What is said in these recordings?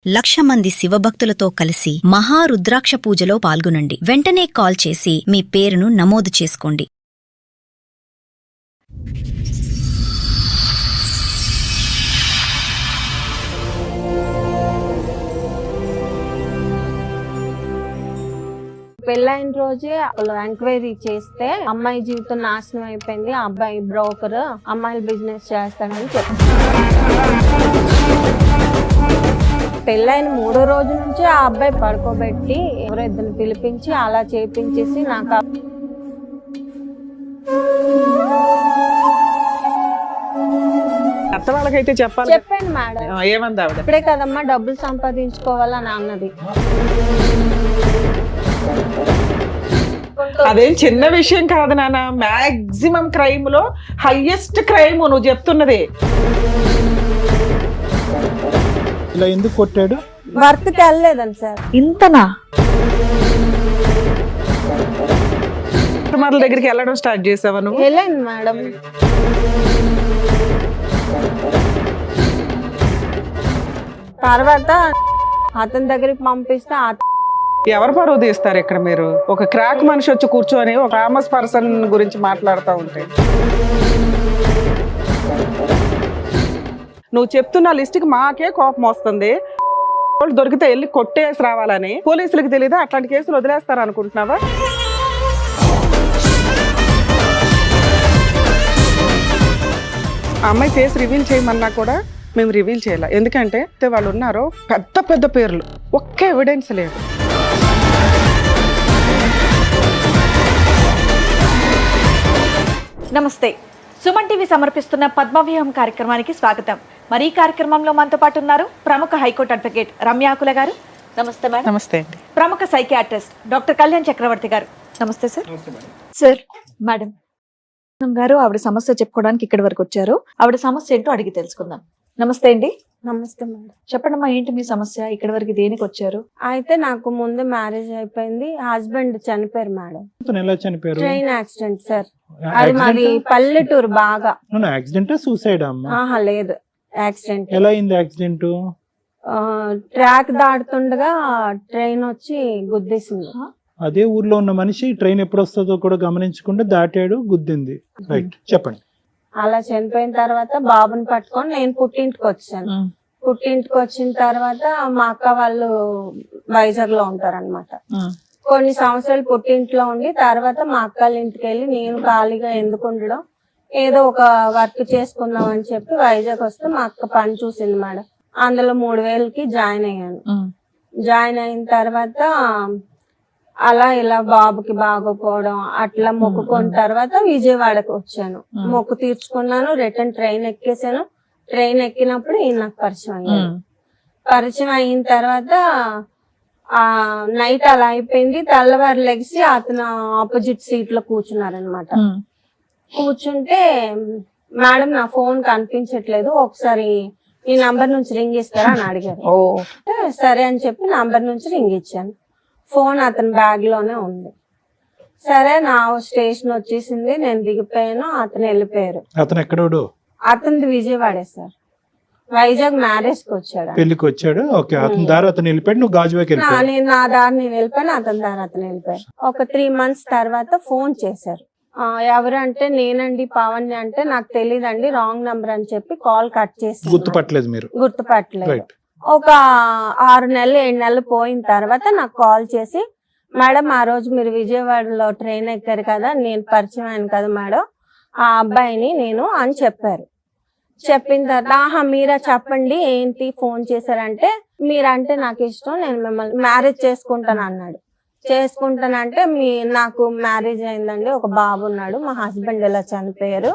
1,00,000 మంది శివభక్తులతో కలిసి మహారుద్రాక్ష పూజలో పాల్గొనండి. వెంటనే కాల్ చేసి మీ పేరును నమోదు చేసుకోండి. పెళ్ళైన రోజే ఎంక్వైరీ చేస్తే అమ్మాయి జీవితం నాశనం అయిపోయింది, ఆ అబ్బాయి బ్రోకర్, అమ్మాయిలు బిజినెస్ చేస్తాడని చెప్పారు. పెళ్ళైన 3వ రోజు నుంచి ఆ అబ్బాయి పడుకోబెట్టి ఎవరో ఇద్దరిని పిలిపించి అలా చేపించేసి నాకు అత్త వాళ్ళకైతే చెప్పాలి. చెప్పాను మేడం. ఏమంది ఆవిడ? ఇప్పుడే కదమ్మా డబ్బులు సంపాదించుకోవాలని అన్నది. అదేం చిన్న విషయం కాదు నాన్న. మాక్సిమం క్రైమ్ లో హైయెస్ట్ క్రైమ్ నువ్వు చెప్తున్నది. ఇలా ఎందుకు కొట్టాడు? వర్క్ కి వెళ్ళలేదని సార్. ఇంతనా? కస్టమర్ల దగ్గరికి వెళ్ళడం స్టార్ట్ చేసావా నువ్వు? వెళ్ళాను మేడం. తర్వాత అతని దగ్గరికి పంపిస్తే ఎవరు పరువు తీస్తారు ఇక్కడ? మీరు ఒక క్రాక్ మనిషి వచ్చి కూర్చొని ఒక ఫేమస్ పర్సన్ గురించి మాట్లాడుతూ ఉంటే నువ్వు చెప్తున్న లిస్ట్ కి మాకే కోపం వస్తుంది. వాళ్ళు దొరికితే వెళ్ళి కొట్టేసి రావాలని పోలీసులకు తెలీదా? అట్లాంటి కేసులు వదిలేస్తారు అనుకుంటున్నావా? ఆ అమ్మాయి ఫేస్ రివీల్ చేయమన్నా కూడా మేము రివీల్ చేయాలి. ఎందుకంటే వాళ్ళు ఉన్నారు పెద్ద పెద్ద పేర్లు, ఒక్క ఎవిడెన్స్ లేదు. నమస్తే, సుమన్ టీవీ సమర్పిస్తున్న పద్మవ్యూహం కార్యక్రమానికి స్వాగతం. మరి ఈ కార్యక్రమంలో మనతో పాటు ఉన్నారు ప్రముఖ హైకోర్టు అడ్వకేట్ రమ్యాకుల గారు. నమస్తే మేడం. నమస్తే అండి. ప్రముఖ సైకియాట్రిస్ట్ డాక్టర్ కళ్యాణ్ చక్రవర్తి గారు. నమస్తే సార్. సార్, మేడం గారు ఆవిడ సమస్య చెప్పుకోవడానికి ఇక్కడి వరకు వచ్చారు. ఆవిడ సమస్య ఏంటో అడిగి తెలుసుకుందాం. నమస్తే అండి. నమస్తే మేడం. చెప్పండమ్మా, ఏంటి మీ సమస్య? ఇక్కడి వరకు దేనికి వచ్చారు? అయితే నాకు ముందు మ్యారేజ్ అయిపోయింది, హస్బెండ్ చనిపోయారు మేడం. ఎలా చనిపోయారు? Train accident sir. అది మాది పల్లెటూరు బాగా. యాక్సిడెంట్ సూసైడ్ అమ్మా? ఆహా లేదు, యాక్సిడెంట్. ఎలా అయింది యాక్సిడెంట్? ట్రాక్ దాటుతుండగా ట్రైన్ వచ్చి గుద్దేసింది. అదే ఊర్లో ఉన్న మనిషి ట్రైన్ ఎప్పుడు వస్తుందో కూడా గమనించకుండా దాటాడు, గుద్దింది. రైట్, చెప్పండి. అలా చనిపోయిన తర్వాత బాబుని పట్టుకొని నేను పుట్టింటికి వచ్చాను. పుట్టింటికి వచ్చిన తర్వాత మా అక్క వాళ్ళు వైజాగ్ లో ఉంటారన్నమాట. కొన్ని సంవత్సరాలు పుట్టింట్లో ఉండి తర్వాత మా అక్కల ఇంటికి వెళ్ళి నేను ఖాళీగా ఎందుకు ఉండడం, ఏదో ఒక వర్క్ చేసుకుందాం అని చెప్పి వైజాగ్ వస్తే మా అక్క పని చూసింది మేడం. అందులో 3,000కి జాయిన్ అయ్యాను. జాయిన్ అయిన తర్వాత అలా ఇలా బాబుకి బాగోపోవడం అట్లా మొక్కుకున్న తర్వాత విజయవాడకు వచ్చాను. మొక్కు తీర్చుకున్నాను, రిటర్న్ ట్రైన్ ఎక్కేసాను. ట్రైన్ ఎక్కినప్పుడు ఈయన నాకు పరిచయం అయ్యాను. పరిచయం అయిన తర్వాత ఆ నైట్ అలా అయిపోయింది. తెల్లవారు లెగిసి అతను ఆపోజిట్ సీట్ లో కూర్చున్నారనమాట. కూర్చుంటే మేడం నా ఫోన్ కనిపించట్లేదు, ఒకసారి ఈ నంబర్ నుంచి రింగ్ ఇస్తారా అని అడిగారు. సరే అని చెప్పి నంబర్ నుంచి రింగ్ ఇచ్చాను. ఫోన్ అతని బ్యాగ్ లోనే ఉంది. సరే నా స్టేషన్ వచ్చేసింది, నేను దిగిపోయాను, అతను వెళ్ళిపోయారు. అతను ఎక్కడోడు? అతనిది విజయవాడే సార్. వైజాగ్ మ్యారేజ్ కి వచ్చాడు, పెళ్లికి వచ్చాడు. ఓకే, అతని దారి అతను వెళ్ళిపోయాడు, నువ్వు గాజువాకి వెళ్ళిపోయావు. నేను నా దారి నేను వెళ్ళిపోయాను, అతని దారి అతను వెళ్ళిపోయాడు. ఒక 3 months తర్వాత ఫోన్ చేశారు. ఎవరు అంటే నేనండి పవన్ అంటే, నాకు తెలియదండి రాంగ్ నంబర్ అని చెప్పి కాల్ కట్ చేసి. గుర్తుపట్టలేదు మీరు? గుర్తుపట్టలేదు. ఒక 6 నెలలు 7 నెలలు పోయిన తర్వాత నాకు కాల్ చేసి, మేడం ఆ రోజు మీరు విజయవాడలో ట్రైన్ ఎక్కారు కదా, నేను పరిచయం అయ్యాను కదా మేడం ఆ అబ్బాయిని నేను అని చెప్పారు. చెప్పిన తర్వాత ఆహా మీరా చెప్పండి ఏంటి ఫోన్ చేశారంటే, మీరంటే నాకు ఇష్టం, నేను మిమ్మల్ని మ్యారేజ్ చేసుకుంటాను అన్నాడు. చేసుకుంటానంటే నాకు మ్యారేజ్ అయిందండి, ఒక బాబు ఉన్నాడు, మా హస్బెండ్ ఇలా చనిపోయారు,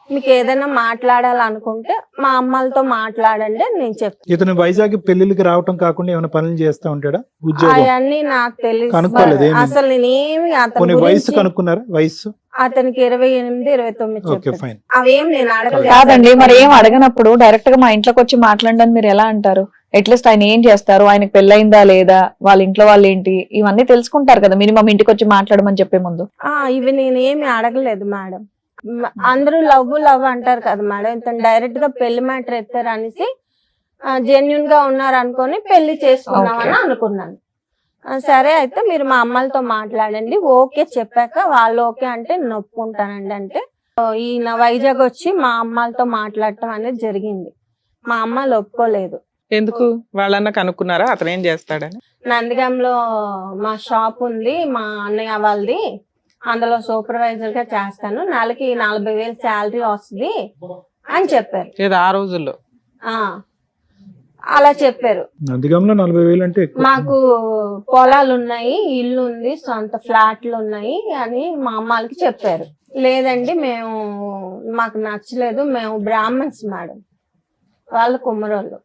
మీకు ఏదైనా మాట్లాడాలనుకుంటే మా అమ్మలతో మాట్లాడండి నేను చెప్పాను. ఇతను వైజాగ్ పెళ్లికి రావటం కాకుండా ఏమైనా పనులు చేస్తా ఉంటాడా? ఉద్యోగం అవన్నీ నాకు తెలియదు అసలు. నేనేమి అతని వయసు కనుక్కున్నారా? వయసు అతనికి 28, 29 అవేం నేను అడగలేదు. కాదండి, మరి ఏం అడగనప్పుడు డైరెక్ట్ గా మా ఇంట్లోకి వచ్చి మాట్లాడడానికి మీరు ఎలా అంటారు? అట్లీస్ట్ ఆయన ఏం చేస్తారు, ఆయనకు పెళ్ళయిందా లేదా, వాళ్ళ ఇంట్లో వాళ్ళు ఏంటి, ఇవన్నీ తెలుసుకుంటారు కదా మినిమం ఇంటికి వచ్చి మాట్లాడమని చెప్పే ముందు. ఇవి నేనేమి అడగలేదు మేడం. అందరూ లవ్ అంటారు కదా మేడం, ఇతను డైరెక్ట్ గా పెళ్లి మ్యాటర్ ఎత్తారు అనేసి జెన్యున్ గా ఉన్నారు అనుకొని పెళ్లి చేసుకున్నామని అనుకున్నాను. సరే అయితే మీరు మా అమ్మలతో మాట్లాడండి, ఓకే చెప్పాక వాళ్ళు ఓకే అంటే నేను ఒప్పుకుంటానండి అంటే ఈయన వైజాగ్ వచ్చి మా అమ్మలతో మాట్లాడటం అనేది జరిగింది. మా అమ్మలు ఒప్పుకోలేదు. ఎందుకు? వాళ్ళన్నా కనుక్కున్నారా అతను ఏం చేస్తాడని? నందిగంలో మా షాప్ ఉంది, మా అన్నయ్య వాళ్ళది, అందులో సూపర్వైజర్ గా చేస్తాను, నెలకి 40,000 శాలరీ వస్తుంది అని చెప్పారు. ఏదో ఆ రోజుల్లో అలా చెప్పారు. నందిగంలో 40,000 అంటే ఎక్కువ. మాకు పొలాలు ఉన్నాయి, ఇల్లు ఉంది, సొంత ఫ్లాట్లు ఉన్నాయి అని మా అమ్మాలకి చెప్పారు. లేదండి మాకు నచ్చలేదు, మేము బ్రాహ్మణ్స్ మేడం, వాళ్ళు కుమ్మరోళ్ళు.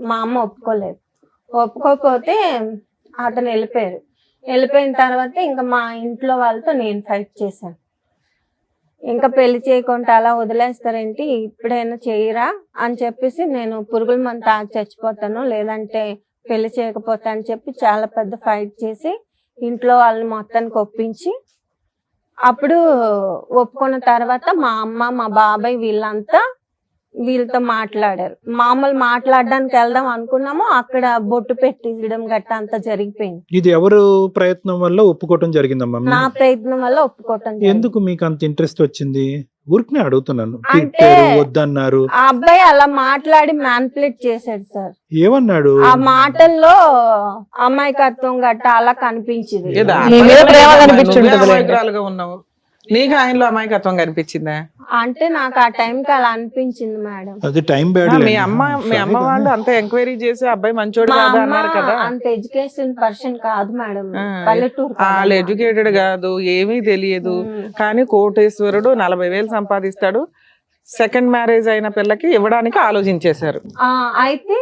మా అమ్మ ఒప్పుకోలేదు. ఒప్పుకోకపోతే అతను వెళ్ళిపోయిన తర్వాత ఇంకా మా ఇంట్లో వాళ్ళతో నేను ఫైట్ చేశాను. ఇంకా పెళ్లి చేయకుండా అలా వదిలేస్తారేంటి, ఇప్పుడైనా చేయరా అని చెప్పేసి నేను పురుగుల మందు తాగి చచ్చిపోతాను, లేదంటే పెళ్లి చేయకపోతా అని చెప్పి చాలా పెద్ద ఫైట్ చేసి ఇంట్లో వాళ్ళని మొత్తానికి ఒప్పించి అప్పుడు ఒప్పుకున్న తర్వాత మా అమ్మ మా బాబాయ్ వీళ్ళతో మాట్లాడారు. మామూలు మాట్లాడడానికి వెళ్దాం అనుకున్నాము, అక్కడ బొట్టు పెట్టించడం గట్ట అంతా జరిగిపోయింది. ఇది ఎవరు ప్రయత్నం వల్ల ఒప్పుకోవటం జరిగిందమ్మా? నా ప్రయత్నం వల్ల ఒప్పుకోవటం. ఎందుకు మీకు అంత ఇంట్రెస్ట్ వచ్చింది? ఊరికనే అడుగుతున్నాను. అంటే వద్దన్నారు. ఆ అబ్బాయి అలా మాట్లాడి మ్యానిపులేట్ చేశాడు సార్. ఏమన్నాడు? ఆ మాటల్లో అమాయకత్వం గట్ట అలా కనిపించింది. ఉన్నావు, నీకు ఆయనలో అమాయకత్వం కనిపించిందా? అంటే నాకు ఆ టైంకి అలా అనిపించింది మేడం. అది టైం బ్యాడ్. మీ అమ్మ వాళ్ళు అంత ఎంక్వైరీ చేసి అబ్బాయి మంచోడు కాదు అన్నారు కదా. అంత ఎడ్యుకేషన్ పర్సన్ కాదు మేడం, పల్లెటూరు. వాళ్ళు ఎడ్యుకేటెడ్ కాదు, ఏమీ తెలియదు, కానీ కోటేశ్వరుడు 40,000 సంపాదిస్తాడు, సెకండ్ మ్యారేజ్ అయిన పిల్లకి ఇవ్వడానికి ఆలోచించేశారు. అయితే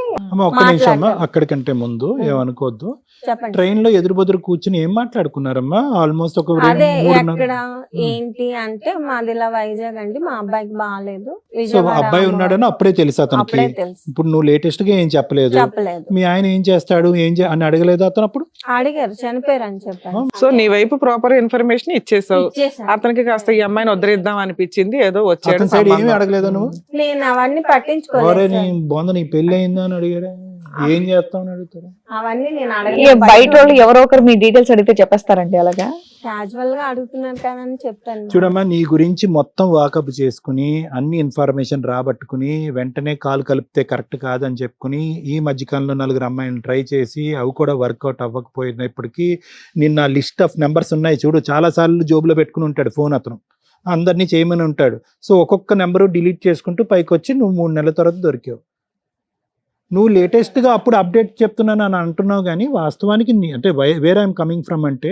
ఒక్క నిమిషం అమ్మా, అక్కడికంటే ముందు ఏమనుకోవద్దు. చెప్పండి. ట్రైన్ లో ఎదురు కూర్చుని ఏం మాట్లాడుకున్నారమ్మా? ఆల్మోస్ట్ ఒక అదే ఎక్కడ ఏంటి అంటే మాది ఇలా వైజాగ్ అండి, మా అబ్బాయికి బాగాలేదు, అబ్బాయి ఉన్నాడని అప్పుడే తెలుసు అతనికి. అప్పుడే తెలుసు. ఇప్పుడు నువ్వు లేటెస్ట్ గా ఏం చెప్పలేదు. మీ ఆయన ఏం చేస్తాడు అని అడగలేదు అతను? అప్పుడు అడిగారు, చనిపోయారు అని చెప్పాను. సో నీ వైపు ప్రాపర్ ఇన్ఫర్మేషన్ ఇచ్చేసావు. అతనికి కాస్త ఈ అమ్మాయిని వదిలేద్దాం అనిపించింది, ఏదో వచ్చాడు. ఏమీ అడగలేదా నువ్వు? నేను అవన్నీ పట్టించుకోలేదు. బాగుంది, నీ పెళ్లి అయిందా అని అడిగారా? ఏం చేస్తావు అని అడుగుతారా? అవన్నీ నేను అడగలేదు. బయట వాళ్ళు ఎవరో ఒకరు మీ డీటెయిల్స్ అడిగితే చెప్పేస్తారండి అలాగా? క్యాజువల్ గా అడుగుతున్నారు కదా అని చెప్తాను. చూడమ్మా, నీ గురించి మొత్తం వాకప్ చేసుకుని అన్ని ఇన్ఫర్మేషన్ రాబట్టుకుని వెంటనే కాల్ కలిపితే కరెక్ట్ కాదని చెప్పుకుని ఈ మధ్యకాలంలో 4 అమ్మాయిని ట్రై చేసి అవి కూడా వర్కౌట్ అవ్వకపోయినప్పటికీ నిన్న లిస్ట్ ఆఫ్ నెంబర్స్ ఉన్నాయి చూడు, చాలా సార్లు జోబులో పెట్టుకుని ఉంటాడు ఫోన్ అతను, అందరినీ చేయమని ఉంటాడు. సో ఒక్కొక్క నెంబరు డిలీట్ చేసుకుంటూ పైకి వచ్చి నువ్వు 3 నెలల తర్వాత దొరికావు. నువ్వు లేటెస్ట్గా అప్పుడు అప్డేట్ చెప్తున్నాను అని అంటున్నావు, కానీ వాస్తవానికి అంటే వేర్ ఐఎమ్ కమింగ్ ఫ్రమ్ అంటే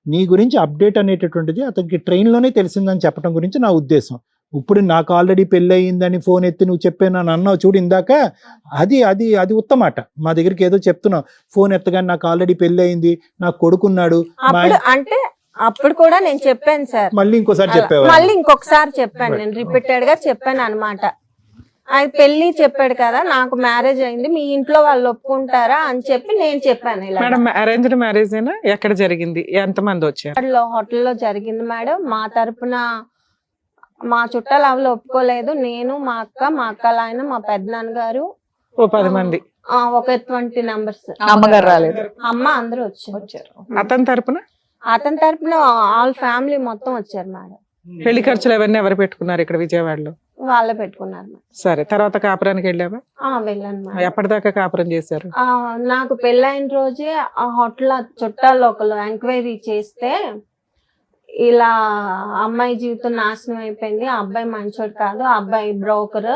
నీ గురించి అప్డేట్ అనేటటువంటిది అతనికి ట్రైన్లోనే తెలిసిందని చెప్పడం గురించి నా ఉద్దేశం. ఇప్పుడు నాకు ఆల్రెడీ పెళ్ళి అయ్యిందని ఫోన్ ఎత్తి నువ్వు చెప్పాను అన్నావు చూడు ఇందాక, అది ఉత్తమాట. మా దగ్గరికి ఏదో చెప్తున్నావు, ఫోన్ ఎత్తగానే నాకు ఆల్రెడీ పెళ్ళి అయింది, నాకు కొడుకున్నాడు అంటే అప్పుడు కూడా నేను చెప్పాను సార్. మళ్ళీ ఇంకోసారి చెప్పావా? మళ్ళీ ఇంకొకసారి చెప్పాను, నేను రిపీటెడ్ గా చెప్పాను అనమాట. అది పెళ్లి చెప్పాడు కదా, నాకు మ్యారేజ్ అయింది, మీ ఇంట్లో వాళ్ళు ఒప్పుకుంటారా అని చెప్పి నేను చెప్పాను. మేడం అరేంజ్డ్ మ్యారేజ్ అయినా ఎక్కడ జరిగింది, ఎంతమంది వచ్చారు? హోటల్లో జరిగింది మేడం. మా తరపున మా చుట్టాలు అవి ఒప్పుకోలేదు. నేను, మా అక్క ఆయన, మా పెద్దనాన్నగారు, 10 మంది, ఒక 20 మెంబర్స్. అమ్మగారు రాలేదు? అమ్మ అందరూ వచ్చారు. అతని తరపున ఆల్ ఫ్యామిలీ మొత్తం వచ్చారు మేడం. పెళ్లి ఖర్చులు అవన్నీ ఎవరు పెట్టుకున్నారు ఇక్కడ విజయవాడలో? వాళ్ళే పెట్టుకున్నారు మేడం. సరే, తర్వాత కాపురానికి వెళ్ళావా? వెళ్ళాను మేడం. ఎప్పటిదాకా కాపురం చేశారు? నాకు పెళ్ళైన రోజే ఆ హోటల్ చుట్టాలు ఒకళ్ళు ఎంక్వైరీ చేస్తే ఇలా అమ్మాయి జీవితం నాశనం అయిపోయింది, ఆ అబ్బాయి మంచోడు కాదు, ఆ అబ్బాయి బ్రోకర్,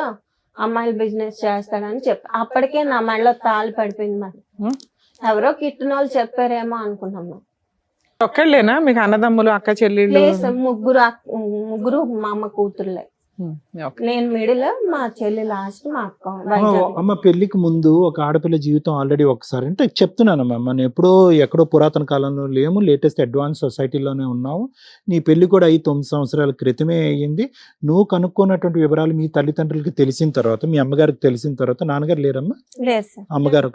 అమ్మాయిలు బిజినెస్ చేస్తాడని చెప్పి అప్పటికే నా మెడలో తాళి పడిపోయింది మేడం. ఎవరో కిట్టిన వాళ్ళు చెప్పారేమో అనుకున్నాము. ఒక్కళ్ళేనా మీకు అన్నదమ్ములు, అక్క చెల్లెళ్ళు? ముగ్గురు మా అమ్మ కూతుర్లే. నేను మిడిల్, మా చెల్లి లాస్ట్, మా అక్క. అమ్మ పెళ్లికి ముందు ఒక ఆడపిల్ల జీవితం ఆల్రెడీ ఒకసారి అంటే చెప్తున్నానమ్మా, మనం ఎక్కడో పురాతన కాలంలో లేము, లేటెస్ట్ అడ్వాన్స్ సొసైటీలోనే ఉన్నాము. నీ పెళ్లి కూడా 9 సంవత్సరాల క్రితమే అయ్యింది. నువ్వు కనుక్కున్నటువంటి వివరాలు మీ తల్లిదండ్రులకి తెలిసిన తర్వాత, మీ అమ్మగారికి తెలిసిన తర్వాత, నాన్నగారు లేరమ్మా? లేదు. అమ్మగారు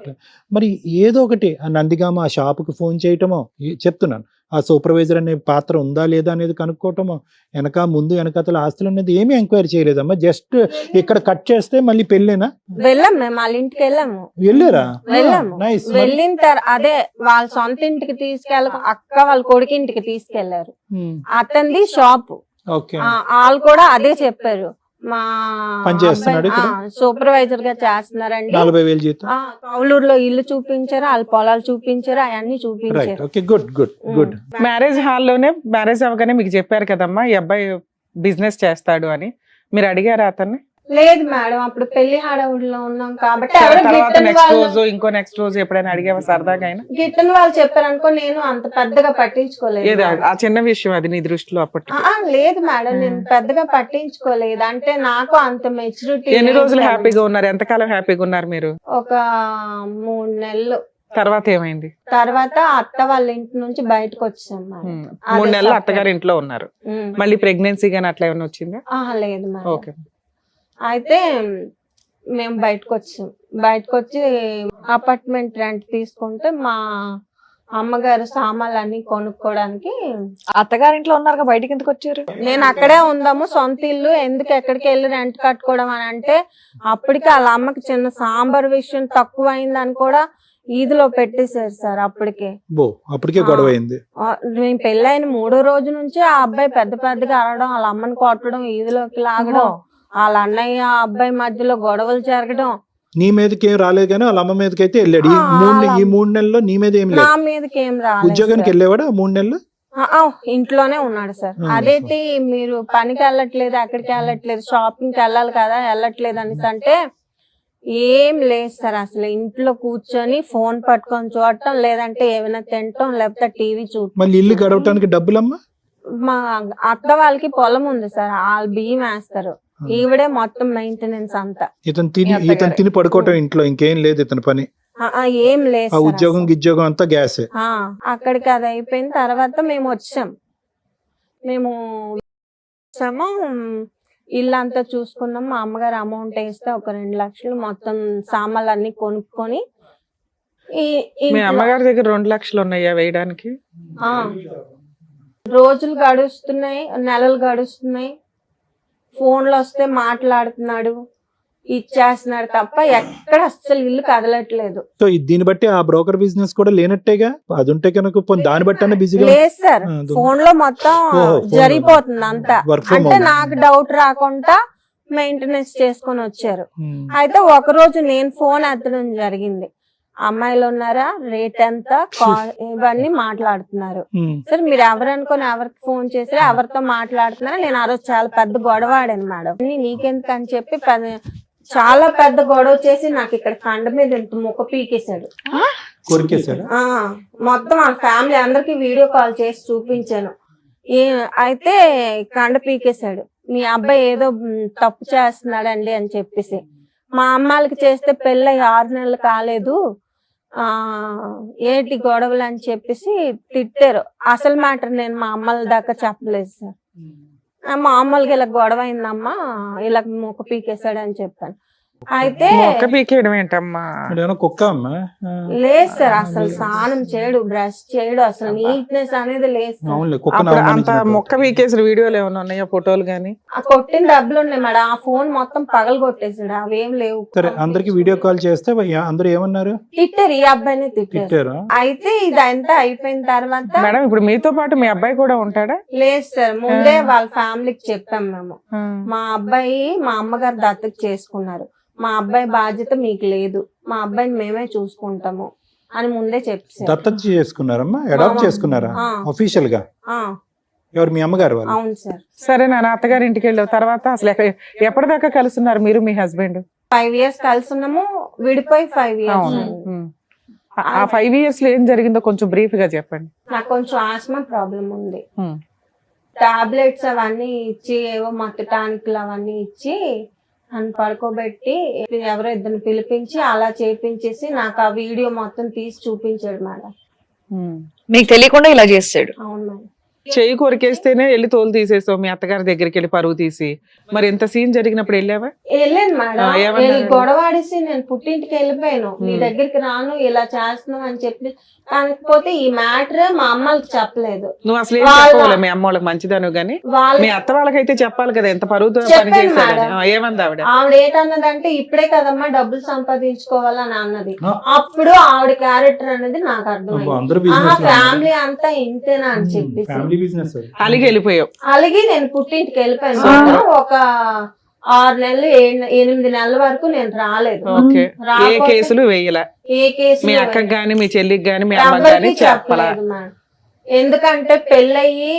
మరి ఏదో ఒకటి నందిగామ ఆ షాపుకి ఫోన్ చేయటమో చెప్తున్నాను, ఆ సూపర్వైజర్ అనే పాత్ర ఉందా లేదా అనేది కనుక్కోవటం, ముందు వెనకాతల ఆస్తులు అనేది ఏమీ ఎంక్వైరీ చేయలేదమ్మా. జస్ట్ ఇక్కడ కట్ చేస్తే మళ్ళీ పెళ్ళేనా? వెళ్ళాం మేము వాళ్ళ ఇంటికి వెళ్ళాము. వెళ్ళారా? వెళ్ళాము. నైస్. వెళ్ళిన అదే వాళ్ళ సొంత ఇంటికి అక్క వాళ్ళ కొడుకు ఇంటికి తీసుకెళ్లారు. అతనిది షాప్. ఓకే. వాళ్ళు కూడా అదే చెప్పారు, మా పని చేస్తున్నాడు ఇక్కడ? సూపర్వైజర్ గా చేస్తున్నారండి. 40,000 జీతం. కౌలూరులో ఇల్లు చూపించారు, వాళ్ళ పొలాలు చూపించారు, అవన్నీ చూపించారు. Okay, good good good. Marriage హాల్లోనే మ్యారేజ్ అవగానే మీకు చెప్పారు కదమ్మా ఈ అబ్బాయి బిజినెస్ చేస్తాడు అని, మీరు అడిగారా అతన్ని? లేదు మేడం, అప్పుడు పెళ్లి హడావుడిలో ఉన్నాం కాబట్టి తర్వాత నెక్స్ట్ రోజు ఇంకో నెక్స్ట్ రోజు ఎప్పుడైనా అడిగావా సరదాగా అయినా? గిట్టని వాళ్ళు చెప్పారనుకో, నేను అంత పెద్దగా పట్టించుకోలేదు. ఏది ఆ చిన్న విషయం అది నీ దృష్టిలో అప్పటి? లేదు మేడం, నేను పెద్దగా పట్టించుకోలేదు. అంటే నాకు అంత మెచ్యూరిటీ. ఎన్ని రోజులు హ్యాపీగా ఉన్నారు? ఎంతకాలం హ్యాపీగా ఉన్నారు మీరు? ఒక 3 నెలలు. తర్వాత ఏమైంది? తర్వాత అత్త వాళ్ళ ఇంటి నుంచి బయటకు వచ్చాం మేడం. 3 నెలలు అత్తగారి ఇంట్లో ఉన్నారు. మళ్ళీ ప్రెగ్నెన్సీ గానీ అట్లా ఏమైనా వచ్చిందా? లేదు మేడం. ఓకే. అయితే మేము బయటకు వచ్చి అపార్ట్మెంట్ రెంట్ తీసుకుంటే మా అమ్మగారు సామాన్లన్నీ కొనుక్కోవడానికి. అత్తగారింట్లో ఉన్నారు, బయటికి ఎందుకు వచ్చారు? నేను అక్కడే ఉందాము, సొంత ఇల్లు ఎందుకు ఎక్కడికి వెళ్ళి రెంట్ కట్టుకోవడం అని అంటే, అప్పటికి వాళ్ళ అమ్మకి చిన్న సాంబార్ విషయం తక్కువ అయిందని కూడా ఈదులో పెట్టేశారు సార్. అప్పటికే గొడవ అయింది. మేము పెళ్ళైన 3వ రోజు నుంచి ఆ అబ్బాయి పెద్దగా అరవడం, వాళ్ళ అమ్మని కొట్టడం, ఈదులోకి లాగడం, వాళ్ళ అన్నయ్య అబ్బాయి మధ్యలో గొడవలు జరగడం. నీ మీదకి ఏం రాలేదు కానీ వాళ్ళ అమ్మ మీదకి అయితే వెళ్ళాడు. ఈ 3 నెలల్లో నీ మీద ఏం లేదు? నా మీదకి ఏం రాలేదు. ఉద్యోగానికి వెళ్ళేవాడు 3 నెలలు? ఇంట్లోనే ఉన్నాడు సార్. అదైతే మీరు పనికి వెళ్ళట్లేదు, అక్కడికి వెళ్ళట్లేదు, షాపింగ్ కి వెళ్ళాలి కదా, వెళ్ళట్లేదు అనేసి అంటే ఏం లేదు సార్. అసలు ఇంట్లో కూర్చొని ఫోన్ పట్టుకొని చూడటం, లేదంటే ఏమైనా తినటం, లేకపోతే టీవీ చూడటం. మళ్ళీ ఇల్లు గడవటానికి డబ్బులమ్మా? మా అత్త వాళ్ళకి పొలం ఉంది సార్, వాళ్ళు బియ్యం వేస్తారు, ఈవిడే మొత్తం మెయింటెనెన్స్ అంతా. ఇతను తిని పడుకోవటం ఇంట్లో, ఇంకేం లేదు ఇతని పని? ఏం లేదు. ఉద్యోగం అంతా గ్యాసే. అక్కడికి అది అయిపోయిన తర్వాత మేము వచ్చాము. ఇల్లు అంతా చూసుకున్నాం. మా అమ్మగారు అమౌంట్ వేస్తే ఒక 2 లక్షలు మొత్తం సామాన్లు అన్ని కొనుక్కొని. మీ అమ్మగారి దగ్గర 2 లక్షలు ఉన్నాయా వేయడానికి? రోజులు గడుస్తున్నాయి, నెలలు గడుస్తున్నాయి, ఫోన్లు వస్తే మాట్లాడుతున్నాడు, ఇచ్చేస్తున్నాడు తప్ప ఎక్కడ అస్సలు ఇల్లు కదలట్లేదు. సో దీన్ని బట్టి ఆ బ్రోకర్ బిజినెస్ కూడా లేనట్టేగా? అది ఉంటే కనుక దాన్ని బట్టి బిజీ లేదు సార్. ఫోన్ లో మొత్తం జరిగిపోతుంది అంతా. అంటే నాకు డౌట్ రాకుండా మెయింటెనెన్స్ చేసుకొని వచ్చారు. అయితే ఒక రోజు నేను ఫోన్ ఎత్తడం జరిగింది. అమ్మాయిలు ఉన్నారా, రేట్ ఎంత, ఇవన్నీ మాట్లాడుతున్నారు. సార్ మీరు ఎవరు అనుకుని ఎవరికి ఫోన్ చేసారు, ఎవరితో మాట్లాడుతున్నారా? నేను ఆ రోజు చాలా పెద్ద గొడవ ఆడాను మేడం. నీకెందుకు అని చెప్పి చాలా పెద్ద గొడవ చేసి నాకు ఇక్కడ కండ మీద ఇంత ముక్క పీకేశాడు. మొత్తం ఆ ఫ్యామిలీ అందరికి వీడియో కాల్ చేసి చూపించాను. అయితే కండ పీకేశాడు. మీ అబ్బాయి ఏదో తప్పు చేస్తున్నాడండి అని చెప్పేసి. మా అమ్మాయిలకి చేస్తే పెళ్ళి 6 నెలలు కాలేదు, ఏంటి గొడవలు అని చెప్పేసి తిట్టారు. అసలు మ్యాటర్ నేను మా అమ్మల దాకా చెప్పలేదు సార్. మామూలుగా ఇలా గొడవ అయిందమ్మా, ఇలా మొక్క పీకేశాడు అని చెప్పాను. అయితే కుక్క అమ్మా లేదు సార్, అసలు స్నానం చేయడు, బ్రష్ చేయడు, అసలు నీట్నెస్ అనేది లేదు. అంత మొక్క పీకేసిన వీడియోలు ఏమైనా ఉన్నాయా, ఫోటోలు గానీ? కొట్టిన డబ్బులు ఉన్నాయి మేడం. ఆ ఫోన్ మొత్తం పగలు కొట్టేసాడు, అవేం లేవు. అందరికి వీడియో కాల్ చేస్తే అందరూ ఏమన్నారు? తిట్టారు, ఈ అబ్బాయిని తిట్టారు. అయితే ఇదంతా అయిపోయిన తర్వాత మేడం ఇప్పుడు మీతో పాటు మీ అబ్బాయి కూడా ఉంటాడా? లేదు సార్, ముందే వాళ్ళ ఫ్యామిలీకి చెప్పాం మేము. మా అబ్బాయి మా అమ్మగారు దత్తత చేసుకున్నారు, మా అబ్బాయి బాధ్యత మీకు లేదు, మా అబ్బాయిని మేమే చూసుకుంటాము అని ముందే చెప్పారు. దత్తత చేసుకున్నారమ్మా? అడాప్ట్ చేసుకున్నారా అఫీషియల్ గా? ఎవరు, మీ అమ్మగారు వాళ్ళు? అవును సార్. సరే నాన్న, అత్తగారి ఇంటికి వెళ్ళావు తర్వాత అసలు ఎప్పటిదాకా కలుస్తున్నారు మీరు మీ హస్బెండ్? 5 years కలుసున్నాము, విడిపోయి 5 years. ఆ 5 years లో ఏం జరిగిందో కొంచెం బ్రీఫ్ గా చెప్పండి. నాకు కొంచెం ఆస్మా ప్రాబ్లం ఉంది. టాబ్లెట్స్ అవన్నీ ఇచ్చి, ఏవో మత్తు టానిక్లు అవన్నీ ఇచ్చి నన్ను పడుకోబెట్టి ఎవరో 2 పిలిపించి అలా చేపించేసి నాకు ఆ వీడియో మొత్తం తీసి చూపించాడు మేడం. మీకు తెలియకుండా ఇలా చేస్తాడు? అవును మేడం. చెయ్యి కొరికేస్తేనే వెళ్ళి తోలు తీసేసావు మీ అత్తగారి దగ్గరికి వెళ్ళి పరువు తీసి. మరి ఎంత సీన్ జరిగినప్పుడు వెళ్ళావా? వెళ్ళాను మేడం. ఏమన్నారు? వెళ్ళి గొడవాడేసి నేను పుట్టింటికి వెళ్ళిపోయాను, మీ దగ్గరికి రాను, ఇలా చేస్తున్నావు అని చెప్పి. కాకపోతే ఈ మ్యాటర్ మా అమ్మకి చెప్పలేదు. నువ్వు అసలు ఏం చెప్పవాలి మీ అమ్మ వాళ్ళకి? మంచిదాను గానీ వాళ్ళు మీ అత్త వాళ్ళకైతే చెప్పాలి కదా ఎంత పరువుతో పని చెప్పాను చేశాడని. మేడం. ఏమంది ఆవిడ? ఆవిడ ఏంటన్నదంటే ఇప్పుడే కదమ్మా డబ్బులు సంపాదించుకోవాలని అన్నది. ఆ. అప్పుడు ఆవిడ క్యారెక్టర్ అనేది నాకు అర్థమైంది. అందరూ ఆహా బిజినెస్ ఫ్యామిలీ అంతా ఇంతేనా అని చెప్పేసి ఫ్యామిలీ బిజినెస్. అలిగి వెళ్ళిపోయావు. అలాగే నేను పుట్టింటికి వెళ్ళిపోయాను ఆ. మేడం. ఒక 6 నెలలు 8 నెలల వరకు నేను రాలేదు. ఓకే. ఏ రాకపోతే కేసులు వేయలా? ఏ కేసు మీ అక్కకి గాని మీ చెల్లికి గాని మీ అమ్మకి గాని ఎవరికి చెప్పలా? చెప్పలేదు మేడం. ఎందుకంటే పెళ్ళయి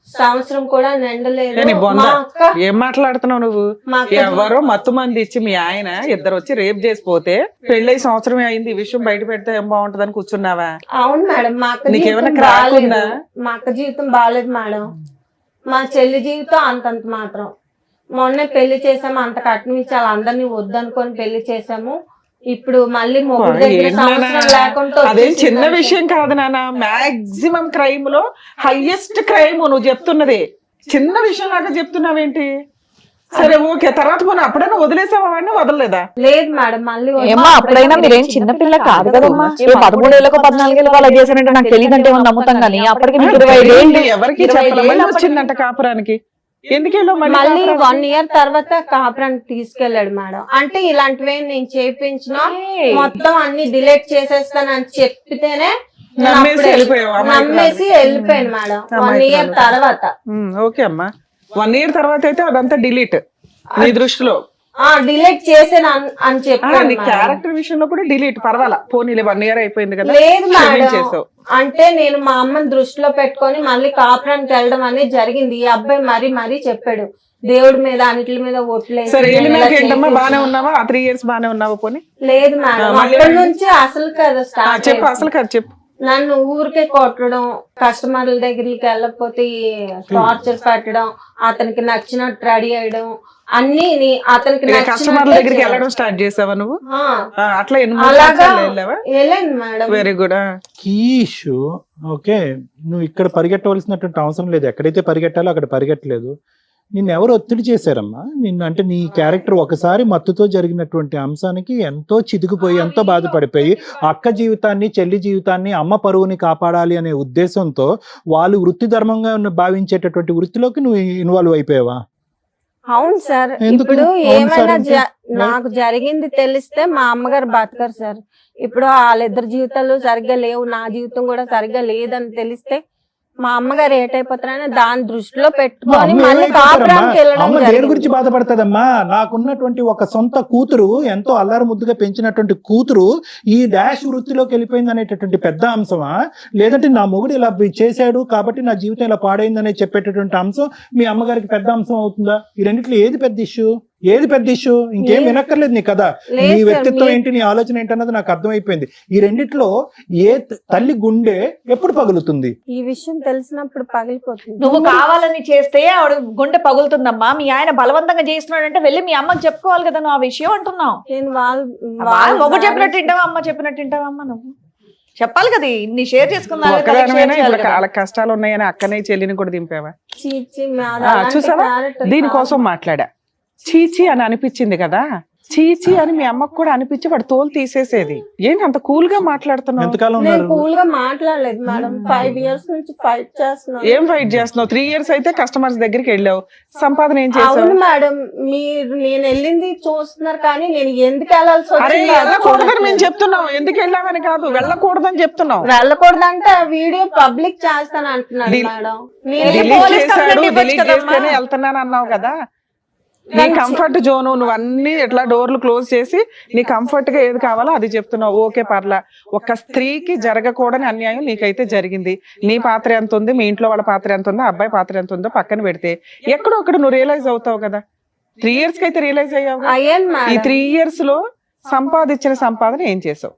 సంవత్సరం కూడా నిండలేదు. ఏ నీ బొంద? మా అక్క ఏం మాట్లాడుతున్నావు నువ్వు? మా అక్క ఎవరో మత్తు మంది ఇచ్చి మీ ఆయన ఇద్దరు వచ్చి రేప్ చేసిపోతే పెళ్ళై సంవత్సరమే అయింది, ఈ విషయం బయట పెడితే ఏం బాగుంటదని కూర్చున్నావా? అవును మేడం. మా అక్క నీకేమైనా జీవితం క్రాక్ బాలేదు. ఉందా? మా అక్క జీవితం బాగాలేదు మేడం. మా చెల్లి జీవితం అంతంత మాత్రం. మొన్నే పెళ్లి చేసాము, అంత కట్నం ఇచ్చి వాళ్ళందరినీ వద్దనుకొని పెళ్లి చేసాము. ఇప్పుడు మళ్ళీ మొగుడు దగ్గర ఏంటి సంవత్సరం నాన్న? లేకుండా అదేం చిన్న వచ్చేసిందంటే విషయం కాదు నాన్న. మాక్సిమం క్రైమ్ లో హైయెస్ట్ క్రైమ్ నువ్వు చెప్తున్నది. చిన్న విషయం లాగా చెప్తున్నావేంటి? సరే ఓకే, తర్వాత పోనీ అప్పుడైనా వదిలేసావా వాడిని? వదలలేదా? లేదు మేడం. మళ్ళీ ఏమ్మా అప్పుడైనా మీరేం చిన్నపిల్ల కాదు కదమ్మా. 13 ఏళ్ళకో 14 ఏళ్ళకో అలా చేశారంటే నాకు తెలియదంటే ఏమన్నా నమ్ముతాం కానీ అప్పటికి మీకు 25 ఏళ్ళు. ఎవరికి 25 చెప్పాలి? ఏళ్ళు వచ్చిందంట కాపురానికి. ఎందుకెళ్ళో మళ్ళీ మళ్ళీ 1 ఇయర్ తర్వాత కాపురానికి తీసుకెళ్లాడు మేడం. అంటే ఇలాంటివి నేను చేయించిన మొత్తం అన్ని డిలీట్ చేసేస్తానని చెప్పితేనే నేను నమ్మేసి అప్పుడే వెళ్ళిపోయావు అమ్మాయికి నమ్మేసి వెళ్ళిపోయాను మేడం. 1 ఇయర్ తర్వాత ఓకే అమ్మా. 1 ఇయర్ తర్వాత అయితే అదంతా డిలీట్ నీ దృష్టిలో. డిలీట్ చేసాను అని నీ చెప్పాను. క్యారెక్టర్ విషయంలో కూడా డిలీట్ పర్వాలా, పోనీలే 1 ఇయర్ అయిపోయింది కదా. లేదు మేడం. క్షమించేసావు. అంటే నేను మా అమ్మని దృష్టిలో పెట్టుకొని మళ్ళీ కాపురానికి వెళ్ళడం అనేది జరిగింది. ఈ అబ్బాయి మరీ చెప్పాడు దేవుడి మీద అన్నిటి మీద ఓట్లేదు. సరే వెళ్ళినాక ఏంటమ్మా బానే ఉన్నావా? ఆ 3 ఇయర్స్ బానే ఉన్నావా? పోనీ లేదు మేడం. మళ్ళీ అక్కడి నుంచి అసలు కదా స్టార్ట్ చెప్పు, అసలు కాదు చెప్పు. నన్ను ఊరికే కొట్టడం, కస్టమర్ల దగ్గరికి వెళ్ళకపోతే టార్చర్ పెట్టడం, అతనికి నచ్చినట్టు రెడీ అయ్యడం, అన్ని అతనికి కస్టమర్ల దగ్గరికి వెళ్ళడం స్టార్ట్ చేసావా నువ్వు? అట్లా అలాగా వెళ్ళావా? వెళ్ళాను madam. Very good. Key issue okay, నువ్వు ఇక్కడ పరిగెట్టవలసినటువంటి అవసరం లేదు. ఎక్కడైతే పరిగెట్టాలో అక్కడ పరిగెట్టలేదు. నిన్ను ఎవరు ఒత్తిడి చేశారమ్మా? నిన్ను అంటే నీ క్యారెక్టర్ ఒకసారి మత్తుతో జరిగినటువంటి అంశానికి ఎంతో చితికిపోయి ఎంతో బాధపడిపోయి అక్క జీవితాన్ని, చెల్లి జీవితాన్ని, అమ్మ పరువుని కాపాడాలి అనే ఉద్దేశంతో వాళ్ళు వృత్తి ధర్మంగా భావించేటటువంటి వృత్తిలోకి నువ్వు ఇన్వాల్వ్ అయిపోయావా? అవును సార్. ఎందుకు? ఇప్పుడు అవును సార్ ఏమైనా అంటే? నాకు జరిగింది తెలిస్తే మా అమ్మగారు బతకరు సార్. ఇప్పుడు వాళ్ళిద్దరు జీవితాలు సరిగ్గా లేవు, నా జీవితం కూడా సరిగ్గా లేదని తెలిస్తే మా అమ్మగారు ఏటైపోతారని దాని దృష్టిలో పెట్టుకొని మళ్ళీ కాపురానికి వెళ్ళడం అమ్మ దేని జరిగింది. గురించి బాధపడతాదమ్మా? నాకున్నటువంటి ఒక సొంత కూతురు, ఎంతో అల్లారు ముద్దుగా పెంచినటువంటి కూతురు ఈ డాష్ వృత్తిలోకి వెళ్ళిపోయింది అనేటటువంటి పెద్ద అంశమా? లేదంటే నా మొగుడు ఇలా చేశాడు కాబట్టి నా జీవితం ఇలా పాడైందనే చెప్పేటటువంటి అంశం మీ అమ్మగారికి పెద్ద అంశం అవుతుందా? ఈ రెండిట్లో ఏది పెద్ద ఇష్యూ? ఏది పెద్ద ఇష్యూ? ఇంకేం వినక్కర్లేదు నీ కదా. లేదు నీ సార్, వ్యక్తిత్వం ఏంటి, నీ ఆలోచన ఏంటన్నది నాకు అర్థమైపోయింది. ఈ రెండిట్లో ఏ తల్లి గుండె ఎప్పుడు పగులుతుంది? ఈ విషయం తెలిసినప్పుడు పగిలిపోతుంది. నువ్వు కావాలని చేస్తే ఆవిడ గుండె పగులుతుందమ్మా. మీ ఆయన బలవంతంగా చేస్తున్నాడంటే వెళ్ళి మీ అమ్మకి చెప్పుకోవాలి కదా నువ్వు ఆ విషయం అంటున్నావు. నేను ఒకటి చెప్పినట్టు వింటావా అమ్మ చెప్పినట్టు వింటావా అమ్మ? నువ్వు చెప్పాలి కదా నీ షేర్ చేసుకుందా? ఒక్కదానివైనా ఇప్పుడు వాళ్ళకి కష్టాలు ఉన్నాయని అక్కనే చెల్లిని కూడా దింపావా? చూసావా? దీనికోసం మాట్లాడా. చీచి అని అనిపించింది కదా, చీచి అని మీ అమ్మకు కూడా అనిపించి వాడు తోలు తీసేసేది. ఏంటి అంత కూల్ గా మాట్లాడుతున్నావు? ఎంతకాలం నేను ఉన్నారు? కూల్ గా మాట్లాడలేదు మేడం. 5 ఇయర్స్ నుంచి ఫైట్ చేస్తున్నాను. ఏం ఫైట్ చేస్తున్నావు? 3 ఇయర్స్ అయితే కస్టమర్స్ దగ్గరికి వెళ్ళావు, సంపాదన ఏం చేసావు? అవును మేడం, మీరు నేను వెళ్ళింది చూస్తున్నారు కానీ నేను ఎందుకు వెళ్ళాల్సి అరే వచ్చిందో వెళ్ళకూడదని మేము చెప్తున్నాం. ఎందుకు వెళ్ళామని కాదు, వెళ్ళకూడదని చెప్తున్నాం. వెళ్ళకూడదంటే ఆ వీడియో పబ్లిక్ చేస్తాను అంటున్నాడు మేడం. నేను డిలీట్ పోలీస్ చేశాడు, కంప్లైంట్ ఇవ్వచ్చు డిలీట్ కదమ్మా. చేస్తేనే వెళ్తున్నాను అన్నావు కదా. నీ కంఫర్ట్ జోన్ నువ్వు అన్ని ఎట్లా డోర్లు క్లోజ్ చేసి నీ కంఫర్ట్ గా ఏది కావాలో అది చెప్తున్నావు. ఓకే పర్లా. ఒక స్త్రీకి జరగకూడని అన్యాయం నీకైతే జరిగింది. నీ పాత్ర ఎంత ఉంది, మీ ఇంట్లో వాళ్ళ పాత్ర ఎంత ఉందో, అబ్బాయి పాత్ర ఎంత ఉందో పక్కన పెడితే ఎక్కడో ఒకటి నువ్వు రియలైజ్ అవుతావు కదా. 3 ఇయర్స్ కి అయితే రియలైజ్ అయ్యావు. అయ్యాను ఈ మేడం. 3 ఇయర్స్ లో సంపాదించిన సంపాదన ఏం చేసావు?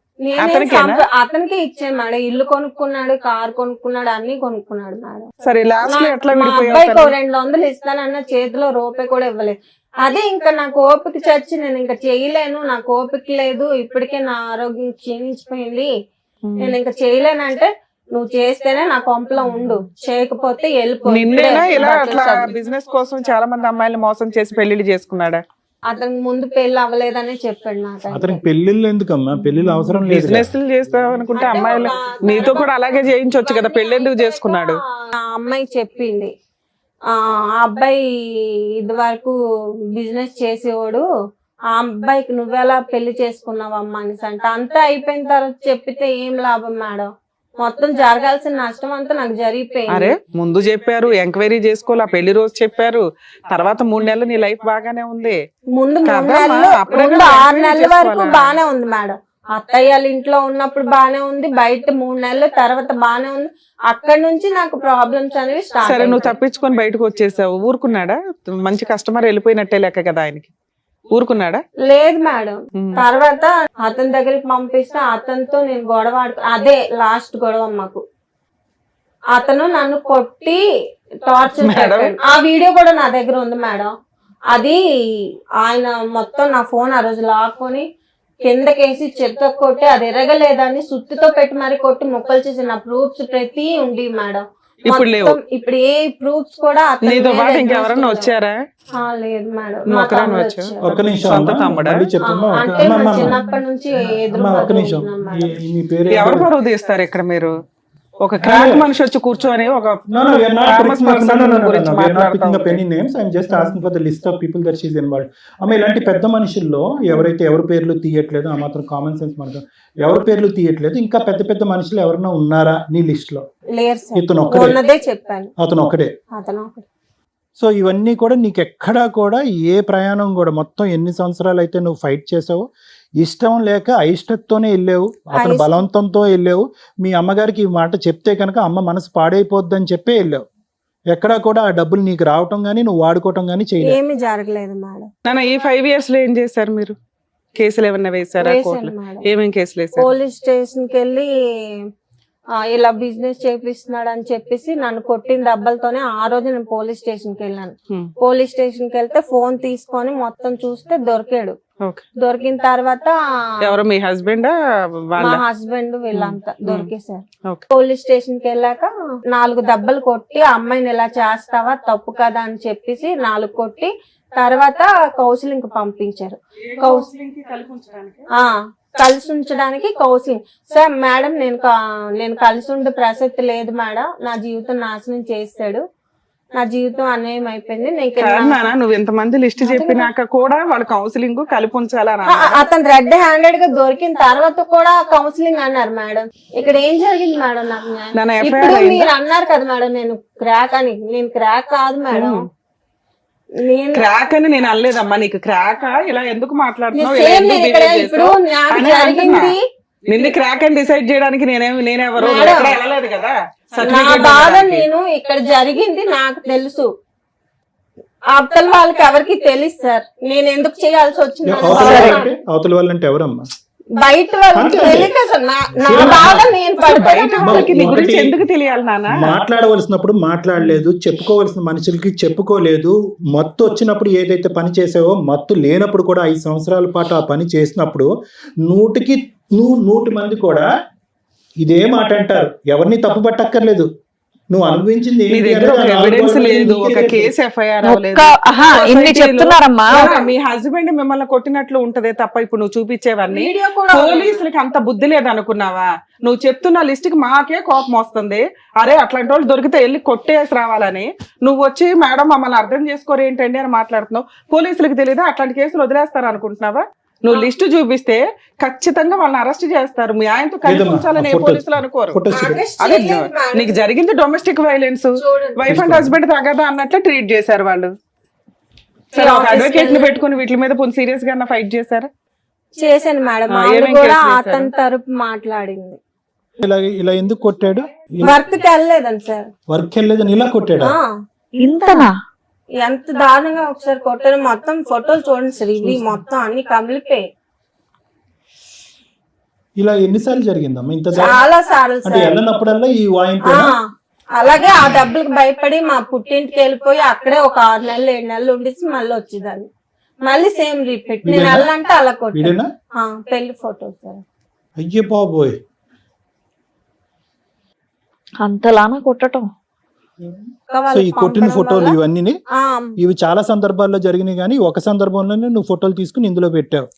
అతనికే ఇచ్చాను మేడం. ఇల్లు కొనుక్కున్నాడు, కార్ కొనుక్కున్నాడు, అన్ని కొనుక్కున్నాడు మేడం. సరే లాస్ట్ లో ఎట్లా మా విడిపోయావు? అబ్బాయికి 200 ఇస్తానన్న చేతిలో రూపాయి కూడా ఇవ్వలేదు. అదే ఇంకా నాకు ఓపిక చచ్చి నేను ఇంకా చేయలేను, నాకు ఓపిక లేదు, ఇప్పటికే నా ఆరోగ్యం క్షీణించిపోయింది, నేను ఇంకా చేయలేనంటే నువ్వు చేస్తేనే నా కొంపలో ఉండు, చేయకపోతే వెళ్ళిపో. నిన్నేనా ఇలా బట్టలు అట్లా సర్దు. బిజినెస్ కోసం చాలా మంది అమ్మాయిలు మోసం చేసి పెళ్లిళ్ళు చేసుకున్నాడా? అతనికి ముందు పెళ్లి అవ్వలేదని చెప్పాడు నాకు. అతనికి పెళ్లిళ్ళు ఎందుకమ్మా, పెళ్లిళ్ళు అవసరం లేదు. బిజినెస్ చేస్తావు అనుకుంటే అమ్మాయిలు నీతో కూడా అలాగే చేయించవచ్చు కదా, పెళ్లి ఎందుకు చేసుకున్నాడు? ఆ అమ్మాయి చెప్పింది, ఆ అబ్బాయి ఇది వరకు బిజినెస్ చేసేవాడు, ఆ అబ్బాయికి నువ్వెలా పెళ్లి చేసుకున్నావమ్మా అనేసి అంటే, అంతా అయిపోయిన తర్వాత చెప్పితే ఏం లాభం మేడం, మొత్తం జరగాల్సిన నష్టం అంతా నాకు జరిగిపోయింది. అరే ముందు చెప్పారు, ఎంక్వైరీ చేసుకోవాలి, ఆ పెళ్లి రోజు చెప్పారు, తర్వాత 3 నెలలు నీ లైఫ్ బాగానే ఉంది. ముందు 3 కదమ్మా, నెలలు, అప్పుడే ముందు కదా 6 నెలల ఎంక్వైరీ వరకు చేసుకోవాలా? బానే ఉంది మేడం. అత్తయ్య వాళ్ళ ఇంట్లో ఉన్నప్పుడు బానే ఉంది, బయట 3 నెలల తర్వాత బానే ఉంది. అక్కడ నుంచి నాకు ప్రాబ్లమ్స్ అనేవి సరే స్టార్ట్. నువ్వు తప్పించుకొని బయటకు వచ్చేసావు, ఊరుకున్నాడా? మంచి కస్టమర్ వెళ్ళిపోయినట్టే లెక్క కదా ఆయనకి, ఊరుకున్నాడా? లేదు మేడం. తర్వాత అతని దగ్గరికి పంపిస్తే అతనితో నేను గొడవ అదే లాస్ట్ గొడవ మాకు. అతను నన్ను కొట్టి టార్చర్ పెట్టాడు. ఆ వీడియో కూడా నా దగ్గర ఉంది మేడం. అది ఆయన మొత్తం నా ఫోన్ ఆ రోజు లాక్కొని కిందకేసి చెత్త కొట్టి, అది ఎరగలేదని సుత్తితో పెట్టి మరి కొట్టి ముక్కలు చేసి నా ప్రూఫ్స్ ప్రతి ఉంది మేడం. ఇప్పుడు లేవు. మొత్తం ఇప్పుడు ఏ ప్రూఫ్స్ కూడా అతని నీతో మీద పాటు exhaust ఇంకెవరన్నా ఉండవు. వచ్చారా? లేదు మేడం. నువ్వు మా ఒక్కదానివే తమ్ముడు వచ్చావా? వచ్చాడు. ఒక్క నిమిషం సొంత అమ్మా, తమ్ముడా? మళ్ళీ చెప్తున్నా. అంటే మా చిన్నప్పటి నుంచి ఒక్క నిమిషం, మీ పేరు ఎవరు పరువు తీస్తారు ఇక్కడ? మీరు ఒక క్రాక్ మనిషి వచ్చి కూర్చొని ఒక No, we are not famous picking up, person గురించి we are not మాట్లాడుతా picking up ఉంటే. any names. I'm just asking for the list of people that she's involved. అమ్మ ఇలాంటి పెద్ద మనుషుల్లో ఎవరైతే ఎవరి పేర్లు తీయట్లేదు, ఆ మాత్రం కామన్ సెన్స్ మనకు, ఎవరి పేర్లు తీయట్లేదు, ఇంకా పెద్ద పెద్ద మనుషులు ఎవరన్నా ఉన్నారా నీ లిస్ట్ లో? లేరు సార్. ఇతను ఒక్కడే, ఉన్నదే చెప్పాను. అతను ఒక్కడే. అతను ఒకటి. సో ఇవన్నీ కూడా నీకు ఎక్కడా కూడా ఏ ప్రయాణం కూడా, మొత్తం ఎన్ని సంవత్సరాలు అయితే నువ్వు ఫైట్ చేసావు, ఇష్టం లేక అయిష్టతోనే వెళ్ళావు, అతను బలవంతంతో వెళ్ళావు. మీ అమ్మగారికి ఈ మాట చెప్తే కనుక అమ్మ మనసు పాడైపోద్దని చెప్పే వెళ్ళావు. ఎక్కడా కూడా ఆ డబ్బులు నీకు రావటం గానీ నువ్వు వాడుకోవటం గానీ చేయలేదు. ఏమీ జరగలేదు మేడం. నాన్న ఈ 5 years లో ఏం చేశారు మీరు? కేసులు ఏమన్నా వేసారా వేశాను కోర్టులో? మేడం. ఏమేం కేసులు వేసారు? పోలీస్ స్టేషన్ కి వెళ్ళి ఇలా బిజినెస్ చేపిస్తున్నాడు అని చెప్పేసి నన్ను కొట్టిన దెబ్బలతోనే ఆ రోజు నేను పోలీస్ స్టేషన్ కి వెళ్ళాను. పోలీస్ స్టేషన్ కి వెళ్తే ఫోన్ తీసుకొని మొత్తం చూస్తే దొరికాడు. ఓకే. దొరికిన తర్వాత ఎవరు మీ హస్బెండ్ మా వాళ్ళ? హస్బెండ్ వీళ్ళంతా దొరికేశారు. ఓకే. పోలీస్ స్టేషన్ కి వెళ్ళాక 4 దెబ్బలు కొట్టి, అమ్మాయిని ఇలా చేస్తావా తప్పు కదా అని చెప్పేసి 4 కొట్టి, తర్వాత కౌన్సిలింగ్ పంపించారు. కలిసి ఉంచడానికి కౌన్సిలింగ్. సార్ మేడం నేను కలిసి ఉండే ప్రసక్తి లేదు మేడం, నా జీవితం నాశనం చేస్తాడు, నా జీవితం అన్యాయం అయిపోయింది. నాన్న నువ్వు ఇంతమంది లిస్ట్ చెప్పినాక కూడా వాళ్ళు కౌన్సిలింగ్ కలిపి ఉంచాలని అతను రెడ్ హ్యాండెడ్ గా దొరికిన తర్వాత కూడా కౌన్సిలింగ్ అన్నారు మేడం. ఇక్కడ ఏం జరిగింది మేడం నాకు న్యాయం? నాన్న ఇప్పుడు మీరు అన్నారు కదా మేడం నేను క్రాక్ అని. నేను క్రాక్ కాదు మేడం. నేను క్రాక్ అని నేను అనలేదమ్మా. నీకు క్రాక్ ఇలా ఎందుకు మాట్లాడుతున్నావు, ఇలా సేమ్ ఎందుకు నేను ఇక్కడ behave ఇప్పుడు చేసావు నాకు అని అంటున్నా. జరిగింది. నిన్ను క్రాక్ అని డిసైడ్ చేయడానికి నేనెవరు మేడం, ఎక్కడ వెళ్ళలేదు కదా. నా Certificate బాధ ఇవ్వడానికి. నేను ఇక్కడ జరిగింది నాకు తెలుసు, అవతల వాళ్ళకి ఎవరికి తెలుసు సార్. నేను ఎందుకు చేయాల్సి వచ్చింది అవతల వాళ్ళంటే ఎవరమ్మా? బయట వాళ్ళకి తెలియక సార్. నా బాధ నేను బయట వాళ్ళకి నీ గురించి ఒకటి ఎందుకు తెలియాలి నాన్న? మాట్లాడవలసినప్పుడు మాట్లాడలేదు, చెప్పుకోవలసిన మనుషులకి చెప్పుకోలేదు. మత్తు వచ్చినప్పుడు ఏదైతే పని చేసావో, మత్తు లేనప్పుడు కూడా 5 సంవత్సరాల పాటు ఆ పని చేసినప్పుడు 100 మంది కూడా ఇదే మాట అంటారు. ఎవరిని తప్పు పట్టక్కర్లేదు. నువ్వు అనుభవించింది నీ దగ్గర ఒక ఎవిడెన్స్ లేదు, ఒక కేసు ఎఫ్ఐఆర్ అవ్వలేదు. ఇన్ని చెప్తున్నారమ్మా. మీ హస్బెండ్ మిమ్మల్ని కొట్టినట్లు ఉంటదే తప్ప ఇప్పుడు నువ్వు చూపించేవన్నీ వీడియో కూడా పోలీసులకి అంత బుద్ధి లేదు అనుకున్నావా? నువ్వు చెప్తున్న లిస్ట్ కి మాకే కోపం వస్తుంది. అరే అట్లాంటి వాళ్ళు దొరికితే వెళ్ళి కొట్టేసి రావాలని. నువ్వు వచ్చి మేడం మమ్మల్ని అర్థం చేసుకోరు ఏంటండి అని మాట్లాడుతున్నావు. పోలీసులకు తెలియదా అట్లాంటి కేసులు వదిలేస్తారు అనుకుంటున్నావా? నువ్వు లిస్టు చూపిస్తే ఖచ్చితంగా వాళ్ళని అరెస్ట్ చేస్తారు. మీ ఆయనతో కలిసి ఉంచాలని ఏ పోలీసులు అనుకోరు. అదే నీకు జరిగింది domestic violence, wife and husband తగదా అన్నట్లే ట్రీట్ చేశారు వాళ్ళు. సరే ఒక అడ్వకేట్ ని పెట్టుకుని వీటి మీద సీరియస్ గా ఫైట్ చేశారా? చేశాను మేడం. ఏమేం కూడా కేసులు అతని తరపు మాట్లాడింది. ఇలా ఎందుకు కొట్టాడు? వర్క్ కి వెళ్ళలేదండి సార్. వర్క్ వెళ్ళలేదని ఇలా కొట్టాడా? ఇంతనా? ఎంత దారుణంగా ఒకసారి కొట్టారు. మొత్తం ఫోటోలు చూడండి సార్, ఇవి మొత్తం అన్ని కమిలిపోయి. ఇలా ఎన్నిసార్లు జరిగిందమ్మా? ఇంత చాలా సార్లు అంటే సార్. వెళ్ళినప్పుడల్లా ఈ వాయింపు. అలాగే ఆ డబ్బులకు భయపడి మా పుట్టింటికి వెళ్ళిపోయి అక్కడే ఒక 6 నెలలు 7 నెలలు ఉండేసి మళ్ళీ వచ్చేదాన్ని. మళ్ళీ సేమ్ రిపీట్. నేను వెళ్ళంటే అలా కొట్టాను. వీడేనా? పెళ్లి ఫోటో సార్. అయ్యే బాబోయ్. అంతలానా కొట్టటం? అక్క సో ఈ వాళ్ళకి కొట్టిన పంపడం ఫోటోలు వల్ల- ఇవన్నీ ఆ, ఇవి చాలా సందర్భాల్లో జరిగినాయి, కానీ ఒక సందర్భంలోనే నువ్వు ఫోటోలు తీసుకుని ఇందులో పెట్టావు.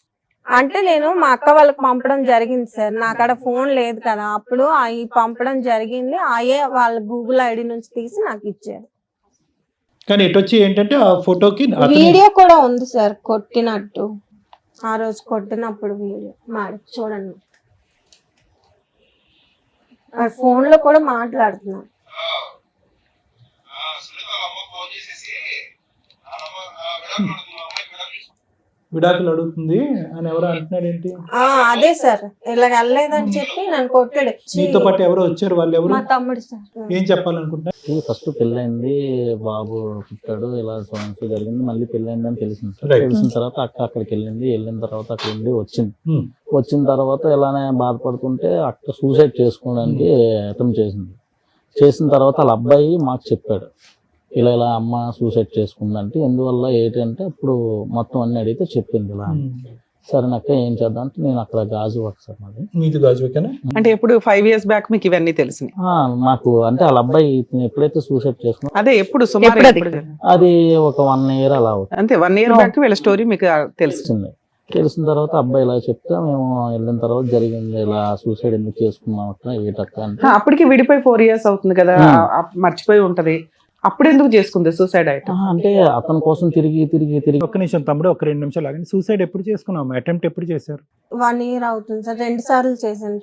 అంటే నేను మా అక్క వాళ్ళకి పంపడం జరిగింది సార్, నా కాడ ఫోన్ లేదు కదా అప్పుడు, అవి పంపడం జరిగింది. అయ్యే వాళ్ళ గూగుల్ ఐడి నుంచి తీసి నాకు ఇచ్చారు. కానీ ఎటొచ్చి ఏంటంటే ఆ ఫోటోకి అతని వీడియో కూడా ఉంది సార్ కొట్టినట్టు, ఆ రోజు కొట్టినప్పుడు వీడియో మేడం చూడండి. ఆ ఫోన్ లో కూడా మాట్లాడుతున్నాను. విడాకులు అడుగుతుంది అని ఎవరో అంటున్నాడు ఏంటి? అదే సార్, ఇలా వెళ్ళలేదని చెప్పి నన్ను కొట్టాడు. నీతో పాటు ఎవరో వచ్చారు, వాళ్ళు ఎవరు? మా తమ్ముడు సార్. ఏం చెప్పాలనుకుంటున్నా? ఫస్ట్ పెళ్ళైంది, బాబు పుట్టాడు, ఇలా సమస్య జరిగింది, మళ్ళీ పెళ్ళైందని తెలిసింది సార్. Right. తెలిసిన తర్వాత అక్క అక్కడికి వెళ్ళిన తర్వాత అక్కడ ఉండి వచ్చింది. Hmm. వచ్చిన తర్వాత ఇలానే బాధపడుతుంటే అక్క సూసైడ్ చేసుకోవడానికి అటెంప్ట్ చేసిన తర్వాత వాళ్ళ అబ్బాయి మాకు చెప్పాడు, ఇలా అమ్మ సూసైడ్ చేసుకుందంటే ఎందువల్ల ఏంటంటే అప్పుడు మొత్తం అన్ని అడిగితే చెప్పింది ఇలా. సరేనక్క ఏం చేద్దాం అంటే నేను అక్కడ గాజు వర్క్ సార్ మాది. మీది గాజువేనా? అంటే ఎప్పుడు 5 years బ్యాక్ మీకు ఇవన్నీ తెలిసినాయి? నాకు అంటే వాళ్ళ అబ్బాయి ఇతను ఎప్పుడైతే సూసైడ్ చేసుకున్నా అదే ఎప్పుడు సుమారు ఎప్పుడు అది? ఎప్పుడు జరిగింది? అది ఒక 1 year అలా అవుతుంది. అంతే 1 year బ్యాక్ వీళ్ళ స్టోరీ మీకు తెలిసింది. తెలిసిన తర్వాత అబ్బాయి ఇలా చెప్తే మేము వెళ్ళిన తర్వాత జరిగింది, ఇలా సూసైడ్ ఎందుకు చేసుకున్నాం అక్క ఏటక్క అంటే అప్పటికి విడిపోయి 4 years అవుతుంది కదా, మర్చిపోయి ఉంటది. అప్పుడు ఎందుకు చేసుకుంది సూసైడ్ ఐటమ్? అంటే అతని కోసం తిరిగి ఒక్క నిమిషం తమ్ముడు, ఒక 2 నిమిషాలు ఆగండి. సూసైడ్ ఎప్పుడు చేసుకున్నావు? అటెంప్ట్ ఎప్పుడు చేశారు? 1 year అవుతుంది సార్, 2 సార్లు చేశాను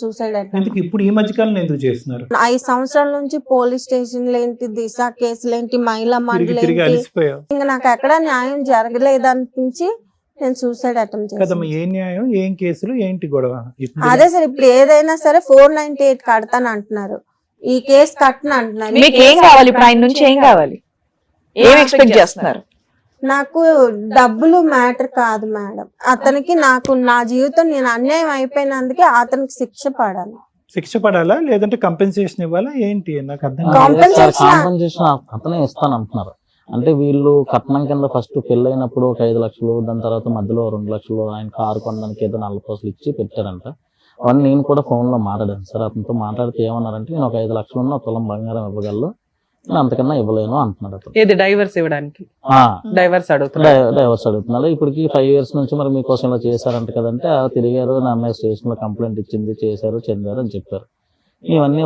సూసైడ్ అటెంప్ట్. ఎందుకు ఇప్పుడు ఈ మధ్యకాలం ఎందుకు చేస్తున్నారు? 5 సంవత్సరాల నుంచి పోలీస్ స్టేషన్లు ఏంటి, దిశ కేసులు ఏంటి, మహిళా మండలి తిరిగి ఏంటి, అలిసిపోయావు ఇంకా నాకు ఎక్కడ న్యాయం జరగలేదనిపించి నేను సూసైడ్ అటెంప్ట్ కదమ్మా. చేశాను. ఏం న్యాయం, ఏం కేసులు, ఏంటి గొడవ? అదే సార్, ఇప్పుడు ఏదైనా సరే 498 కడతాను అంటున్నారు, ఈ కేసు కట్టను అంటున్నారు. మీకు ఏం కావాలి ఇప్పుడు? ఆయన నుంచి ఏం కావాలి? ఏం ఎక్స్పెక్ట్ చేస్తున్నారు? నాకు డబ్బులు మ్యాటర్ కాదు మేడం, అతనికి నాకు నా జీవితం నేను అన్యాయం అయిపోయినందుకే అతనికి శిక్ష పడాలి. శిక్ష పడాలా లేదంటే కంపెన్సేషన్ ఇవ్వాలా ఏంటి? నాకు అర్థం కాదు. కాంపెన్సేషన్ అతనే ఇస్తాను అంటున్నారు. అంటే వీళ్ళు కట్నం కింద ఫస్ట్ పెళ్ళైనప్పుడు ఒక 5 లక్షలు, దాని తర్వాత మధ్యలో 2 లక్షలు ఆయన కారు కొనడానికి ఏదో 4 కోట్లు ఇచ్చి పెట్టారంట. అవన్నీ నేను కూడా ఫోన్ లో మాట్లాడాను సార్. అతనితో మాట్లాడితే ఏమన్నారంటే నేను ఒక 5 లక్షలు ఉన్న 1 తులం బంగారం ఇవ్వగలను, నేను అంతకన్నా ఇవ్వలేను అంటున్నాడు అతను. ఏది డైవర్స్ ఇవ్వడానికి? డైవర్స్ డైవర్స్ అడుగుతున్నారు. ఇప్పటికి 5 years నుంచి మరి మీకోసం ఇలా చేశారంట కదంటే తిరిగారు, నా అమ్మాయి స్టేషన్ లో కంప్లైంట్ ఇచ్చింది, చేశారు, చెందారు అని చెప్పారు. ఇవన్నీ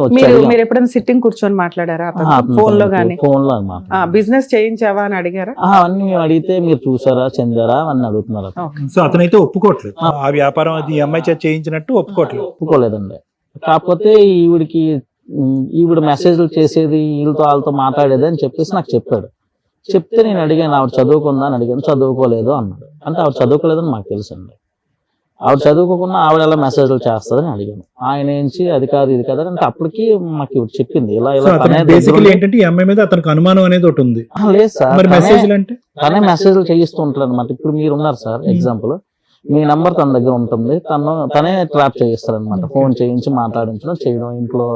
మీరు ఎప్పుడైనా సిట్టింగ్ కూర్చొని మాట్లాడారా ఫోన్ లో గానీ? ఫోన్ లో బిజినెస్ చేయించావా అని అడిగారా? అవన్నీ మేము అడిగితే మీరు చూసారా, చెందారా అని అడుగుతున్నారు. సో అతనైతే ఒప్పుకోవట్లేదు, ఆ వ్యాపారం అది ఈ అమ్మాయి చేత చేయించినట్టు ఒప్పుకోవట్లేదు. ఒప్పుకోలేదండి. కాకపోతే ఈవిడ మెసేజ్లు చేసేది వీళ్ళతో వాళ్ళతో మాట్లాడేది అని చెప్పేసి నాకు చెప్పాడు. చెప్తే నేను అడిగాను ఆవిడ చదువుకుందా అని అడిగాను, చదువుకోలేదు అన్నాడు. అంటే ఆవిడ చదువుకోలేదని మాకు తెలుసు అండి. ఆవిడ చదువుకోకుండా ఆవిడ ఎలా మెసేజ్లు చేస్తుందని అడిగాను. ఆయన ఏంచి అది కాదు ఇది కాదు అంటే అప్పటికి మాకు ఇవి చెప్పింది ఇలా బేసికలీ ఏంటంటే ఈ అమ్మాయి మీద అతనికి అనుమానం అనేది ఒకటి ఉంది. లేదు సార్, మరి మెసేజ్లు అంటే తనే మెసేజ్లు చేయిస్తూ ఉంటారు అనమాట. ఇప్పుడు మీరు ఉన్నారు సార్, ఎగ్జాంపుల్ మీ నంబర్ తన దగ్గర ఉంటుంది, తనే ట్రాప్ చేయిస్తారు అనమాట. ఫోన్ చేయించి మాట్లాడించడం చేయడం ఇంట్లో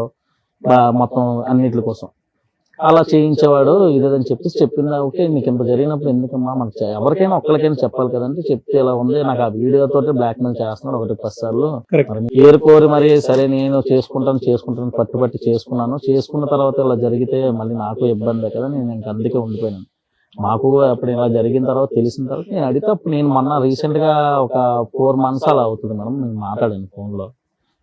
మొత్తం అన్నిటి కోసం అలా చేయించేవాడు ఇదేదని చెప్పేసి చెప్పిందా. ఓకే నీకు ఇంత జరిగినప్పుడు ఎందుకమ్మా, మనకు ఎవరికైనా ఒక్కరికైనా చెప్పాలి కదంటే చెప్తే ఇలా ఉంది, నాకు ఆ వీడియోతో బ్లాక్ మెయిల్ చేస్తున్నాడు 1-10 సార్లు. ఏరుకోరి మరి సరే నేను చేసుకుంటాను పట్టుబట్టి చేసుకున్న తర్వాత ఇలా జరిగితే మళ్ళీ నాకు ఇబ్బందే కదా, నేను ఇంక అందుకే ఉండిపోయాను. మాకు అప్పుడు ఇలా జరిగిన తర్వాత తెలిసిన తర్వాత నేను అడిగితే అప్పుడు నేను మొన్న రీసెంట్ గా ఒక 4 months అలా అవుతుంది మేడం, నేను మాట్లాడాను ఫోన్ లో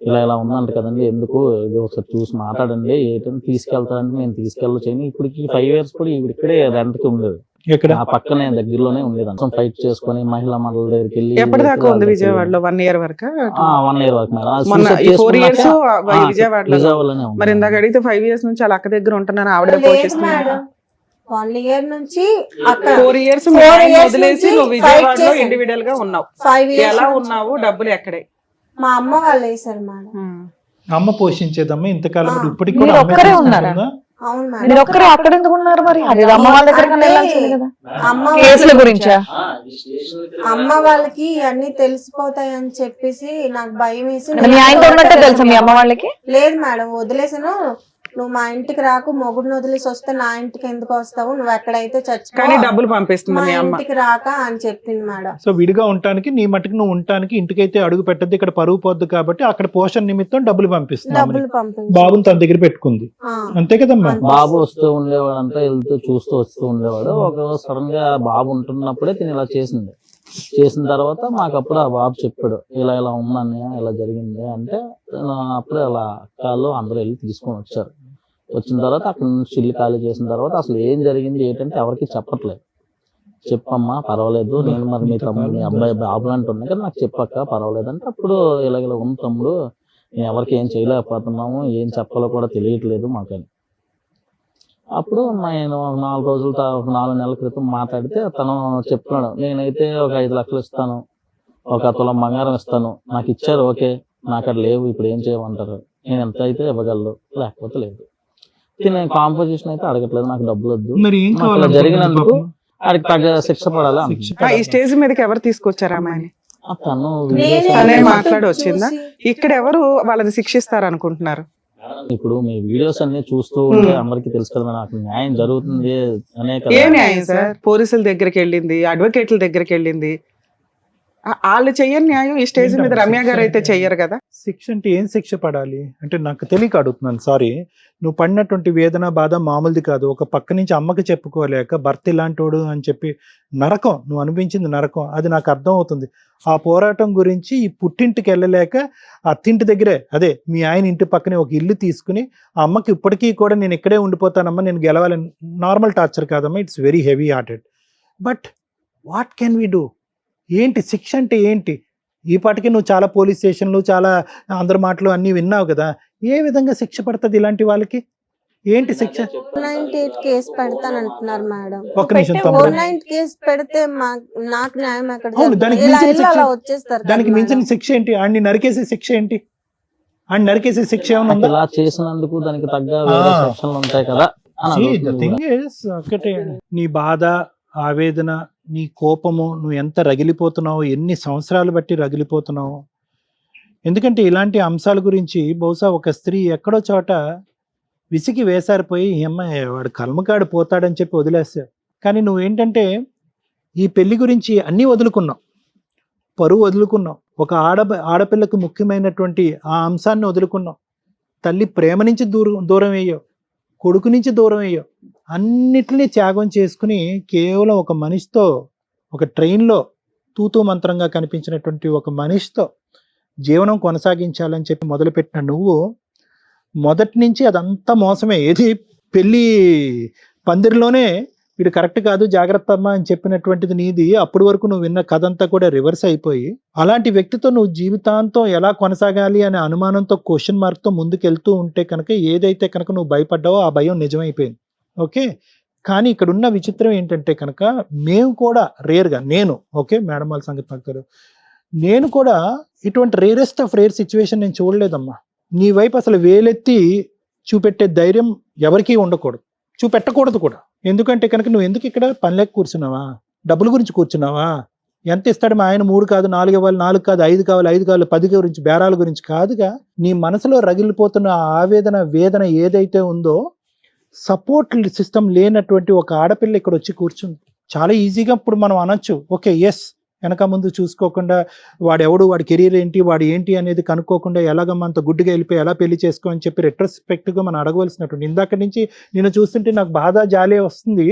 ఇలా ఉందంట కదండి, ఎందుకు ఇది ఒకసారి చూసి మాట్లాడండి, ఏంటని తీసుకెళ్తారంటే నేను తీసుకెళ్ళొచ్చాను. ఇప్పటికి 5 years కూడా ఇక్కడే రెంట్ కి ఉండేది, ఆ పక్కనే దగ్గరలోనే ఉండేది. అంతా ఫైట్ చేసుకుని మహిళా మండలి దగ్గరికి వెళ్ళి ఎప్పటిదాకా ఉంది విజయవాడలో? 1 year వరకు. 1 year వరకు విజయవాడలోనే. మరి ఇందాక అడిగితే 5 years నుంచి వాళ్ళ అక్క దగ్గర ఉంటున్నాను ఆవిడ పోషిస్తున్నారు. 1 year నుంచి 4 years వదిలేసి నువ్వు విజయవాడలో ఇండివిడువల్ గా ఉన్నావు. 5 years ఎలా ఉన్నావు? డబ్బులు ఎక్కడే? మా అమ్మ వాళ్ళు వేసారు మేడం. అమ్మ పోషించేదమ్మా ఇంతకాలం. ఇప్పటికి మీరు ఒక్కరే ఉన్నారా? అవును మేడం. మీరు ఒక్కరే అక్కడ ఎందుకు ఉన్నారు మరి? అది అమ్మ వాళ్ళ దగ్గర వెళ్ళాల్సింది కదా. అమ్మ కేసుల గురించా? అమ్మ వాళ్ళకి అన్ని తెలిసిపోతాయి అని చెప్పేసి నాకు భయం వేసి మీ ఆయనతో ఉన్నట్టే తెలుసా మీ అమ్మ వాళ్ళకి? లేదు మేడం, వదిలేసాను. నువ్వు మా ఇంటికి రాకు, మొగుడిని వదిలేసి వస్తే నా ఇంటికి ఎందుకు వస్తావు, నువ్వు ఎక్కడైతే చచ్చిపో, కానీ డబ్బులు పంపిస్తుంది మా మీ అమ్మ. ఇంటికి రాక అని చెప్పింది మేడం. సో విడిగా ఉండటానికి నీ మట్టుకు నువ్వు ఉండటానికి ఇంటికైతే అడుగు పెట్టద్దు, ఇక్కడ పరువు పోద్దు కాబట్టి అక్కడ పోషణ నిమిత్తం డబ్బులు పంపిస్తున్నావు. డబ్బులు పంపించి బాబుని తన దగ్గర పెట్టుకుంది, అంతే కదమ్మా? బాబు వస్తూ ఉండేవాడు అంతా, వెళ్తూ చూస్తూ వస్తూ ఉండేవాడు. ఒక సడన్ గా బాబు ఉంటున్నప్పుడే తిని ఇలా చేసింది. చేసిన తర్వాత మాకు అప్పుడు ఆ బాబు చెప్పాడు, ఇలా ఇలా ఉందని, ఇలా జరిగింది అంటే అప్పుడే అలా కాళ్ళు అందరూ వెళ్ళి తీసుకొని వచ్చారు. వచ్చిన తర్వాత అక్కడ నుంచి ఇల్లు ఖాళీ చేసిన తర్వాత అసలు ఏం జరిగింది ఏంటంటే ఎవరికి చెప్పట్లేదు. చెప్పమ్మా పర్వాలేదు, నేను మరి మీ తమ్ముడు మీ అబ్బాయి బాబు అంటున్నా కదా, నాకు చెప్పక్క పర్వాలేదు అంటే అప్పుడు ఇలాగ ఉంది తమ్ముడు, నేను ఎవరికి ఏం చేయలేకపోతున్నాము, ఏం చెప్పాలో కూడా తెలియట్లేదు మాకని. అప్పుడు నేను 4 నెలల క్రితం మాట్లాడితే తను చెప్తున్నాడు, నేనైతే ఒక 5 లక్షలు ఇస్తాను, ఒక తులం బంగారం ఇస్తాను, నాకు ఇచ్చారు ఓకే, నాకు అక్కడ లేవు, ఇప్పుడు ఏం చేయమంటారు, నేను ఎంత అయితే ఇవ్వగలను, లేకపోతే లేదు. నేను కాంపోజిషన్ అయితే అడగట్లేదు, నాకు డబ్బులు వద్దు, మరి ఏం నాకు ఇలా కావాలి జరిగినందుకు వాడికి తగ్గ శిక్ష పడాలి అంటున్నాడు. ఈ స్టేజ్ మీదకి ఎవరు తీసుకొచ్చారు అమ్మాయిని? తను తనే videos మాట్లాడి వచ్చిందా? ఇక్కడ ఎవరు వాళ్ళని శిక్షిస్తారు అనుకుంటున్నారు? ఇప్పుడు మీ వీడియోస్ అన్ని చూస్తూ ఉంటే అందరికి తెలుసు కదా నాకు న్యాయం జరుగుతుంది అనే ఏ కదా. న్యాయం సార్? పోలీసుల దగ్గరికి వెళ్ళింది, అడ్వకేట్ల దగ్గరికి వెళ్ళింది, వాళ్ళు చెయ్యని న్యాయం ఈ స్టేజ్ మీద రమ్య గారు అయితే చెయ్యరు కదా. శిక్ష అంటే ఏం శిక్ష పడాలి అంటే నాకు తెలియక అడుగుతున్నాను, సారీ. నువ్వు పడినటువంటి వేదన బాధ మామూలుది కాదు. ఒక పక్క నుంచి అమ్మకి చెప్పుకోలేక భర్త ఇలాంటోడు అని చెప్పి నరకం, నువ్వు అనిపించింది నరకం, అది నాకు అర్థం అవుతుంది. ఆ పోరాటం గురించి ఈ పుట్టింటికి వెళ్ళలేక అత్తింటి దగ్గరే, అదే మీ ఆయన ఇంటి పక్కనే ఒక ఇల్లు తీసుకుని ఆ అమ్మకి ఇప్పటికీ కూడా నేను ఇక్కడే ఉండిపోతానమ్మా, నేను గెలవాలని, నార్మల్ టార్చర్ కాదమ్మా, it's very heavy hearted. But what can we do? ఏంటి శిక్ష అంటే ఏంటి? ఈ పాటికి నువ్వు చాలా పోలీస్ స్టేషన్లు, చాలా అందరి మాటలు అన్నీ విన్నావు కదా, ఏ విధంగా శిక్ష పడుతుంది ఇలాంటి వాళ్ళకి? ఏంటి శిక్ష? 498 కేసు పెడతానంటున్నారు మేడం. ఒక్క నిమిషం తమ్ముడు. 498 కేసు పెడితే నాకు న్యాయం ఎక్కడ అవును, దానికి జరుగుతుంది? ఇలా మించిన ఇల్లు శిక్ష, అలా వచ్చేస్తారు కదా దానికి మించిన మేడం. శిక్ష ఏంటి? ఆడిని నరికేసే శిక్ష ఏంటి? ఆడిని నరికేసే శిక్ష ఏమైనా ఉందా? ఇలా చేసినందుకు దానికి తగ్గ వేరే సెక్షన్లు ఉంటాయి కదా అని See, the అడుగుతుంది thing కూడా. is, ఒకటే, నీ బాధ, ఆవేదన, నీ కోపము, నువ్వు ఎంత రగిలిపోతున్నావు, ఎన్ని సంవత్సరాలు బట్టి రగిలిపోతున్నావు. ఎందుకంటే ఇలాంటి అంశాల గురించి బహుశా ఒక స్త్రీ ఎక్కడో చోట విసిగి వేసారిపోయి అమ్మాయి వాడు కల్మకాడు పోతాడని చెప్పి వదిలేస్తావు. కానీ నువ్వేంటంటే ఈ పెళ్లి గురించి అన్నీ వదులుకున్నావు, పరువు వదులుకున్నావు, ఒక ఆడపిల్లకు ముఖ్యమైనటువంటి ఆ అంశాన్ని వదులుకున్నావు, తల్లి ప్రేమ నుంచి దూరం అయ్యావు, కొడుకు నుంచి దూరం అయ్యావు, అన్నిటినీ త్యాగం చేసుకుని కేవలం ఒక మనిషితో, ఒక ట్రైన్లో తూతూ మంత్రంగా కనిపించినటువంటి ఒక మనిషితో జీవనం కొనసాగించాలని చెప్పి మొదలుపెట్టిన నువ్వు మొదటి నుంచి అదంతా మోసమే. ఏది పెళ్ళి పందిరిలోనే వీడు కరెక్ట్ కాదు జాగ్రత్త అమ్మా అని చెప్పినటువంటిది నీది. అప్పటి వరకు నువ్వు విన్న కథ అంతా కూడా రివర్స్ అయిపోయి అలాంటి వ్యక్తితో నువ్వు జీవితాంతం ఎలా కొనసాగాలి అనే అనుమానంతో, క్వశ్చన్ మార్క్తో ముందుకెళ్తూ ఉంటే కనుక ఏదైతే కనుక నువ్వు భయపడ్డావో ఆ భయం నిజమైపోయింది. ఓకే, కానీ ఇక్కడ ఉన్న విచిత్రం ఏంటంటే కనుక మేము కూడా రేర్గా, నేను ఓకే మేడం వాళ్ళ సంగతి నాకు తెలియదు, నేను కూడా ఇటువంటి రేరెస్ట్ ఆఫ్ రేర్ సిచ్యువేషన్ నేను చూడలేదమ్మా. నీ వైపు అసలు వేలెత్తి చూపెట్టే ధైర్యం ఎవరికీ ఉండకూడదు, చూపెట్టకూడదు కూడా. ఎందుకంటే కనుక నువ్వు ఎందుకు ఇక్కడ పనిలేక కూర్చున్నావా? డబ్బుల గురించి కూర్చున్నావా? ఎంత ఇస్తాడు మా ఆయన? 3 కాదు 4 ఇవ్వాలి, 4 కాదు 5 కావాలి, 5 కావాలి 10 గురించి, బేరాల గురించి కాదుగా. నీ మనసులో రగిలిపోతున్న ఆవేదన, వేదన ఏదైతే ఉందో, సపోర్ట్ సిస్టమ్ లేనటువంటి ఒక ఆడపిల్ల ఇక్కడ వచ్చి కూర్చుంది. చాలా ఈజీగా ఇప్పుడు మనం అనొచ్చు, ఓకే ఎస్, వెనక ముందు చూసుకోకుండా వాడెవడు, వాడి కెరీర్ ఏంటి, వాడు ఏంటి అనేది కనుక్కోకుండా ఎలాగమ్మా అంత గుడ్డిగా వెళ్ళిపోయి ఎలా పెళ్లి చేసుకో అని చెప్పి రెట్రోస్పెక్ట్గా మనం అడగవలసినటువంటి. ఇందాక నుంచి నేను చూస్తుంటే నాకు బాధ జాలే వస్తుంది.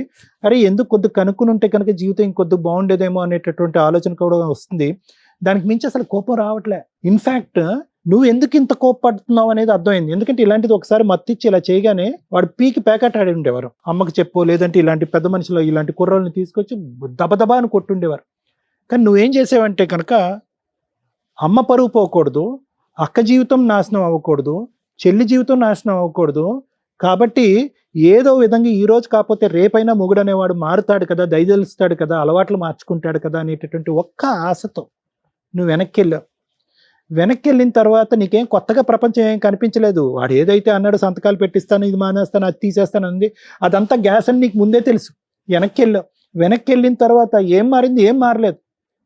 అరే ఎందుకు కొద్దిగా కనుక్కుని ఉంటే కనుక జీవితం ఇంకొద్దిగా బాగుండేదేమో అనేటటువంటి ఆలోచన కూడా వస్తుంది. దానికి మించి అసలు కోపం రావట్లే. ఇన్ఫ్యాక్ట్ నువ్వు ఎందుకు ఇంత కోపపడుతున్నావు అనేది అర్థమైంది. ఎందుకంటే ఇలాంటిది ఒకసారి మత్తిచ్చి ఇలా చేయగానే వాడు పీకి ప్యాకెట్ ఆడి ఉండేవారు. అమ్మకి చెప్పో, లేదంటే ఇలాంటి పెద్ద మనుషులు, ఇలాంటి కుర్రోళ్ళని తీసుకొచ్చి దబదబా అని కొట్టుండేవారు. కానీ నువ్వేం చేసావంటే కనుక అమ్మ పరువు పోకూడదు, అక్క జీవితం నాశనం అవ్వకూడదు, చెల్లి జీవితం నాశనం అవ్వకూడదు. కాబట్టి ఏదో విధంగా ఈ రోజు కాకపోతే రేపైనా మొగుడు అనేవాడు మారుతాడు కదా, దయదలుస్తాడు కదా, అలవాట్లు మార్చుకుంటాడు కదా అనేటటువంటి ఒక్క ఆశతో నువ్వు వెనక్కి వెళ్ళావు. వెనక్కి వెళ్ళిన తర్వాత నీకేం కొత్తగా ప్రపంచం ఏం కనిపించలేదు. వాడు ఏదైతే అన్నాడు, సంతకాలు పెట్టిస్తాను, ఇది మానేస్తాను, అది తీసేస్తాను అంది, అదంతా గ్యాస్ అని నీకు ముందే తెలుసు. వెనక్కి వెళ్ళావు. వెనక్కి వెళ్ళిన తర్వాత ఏం మారింది? ఏం మారలేదు.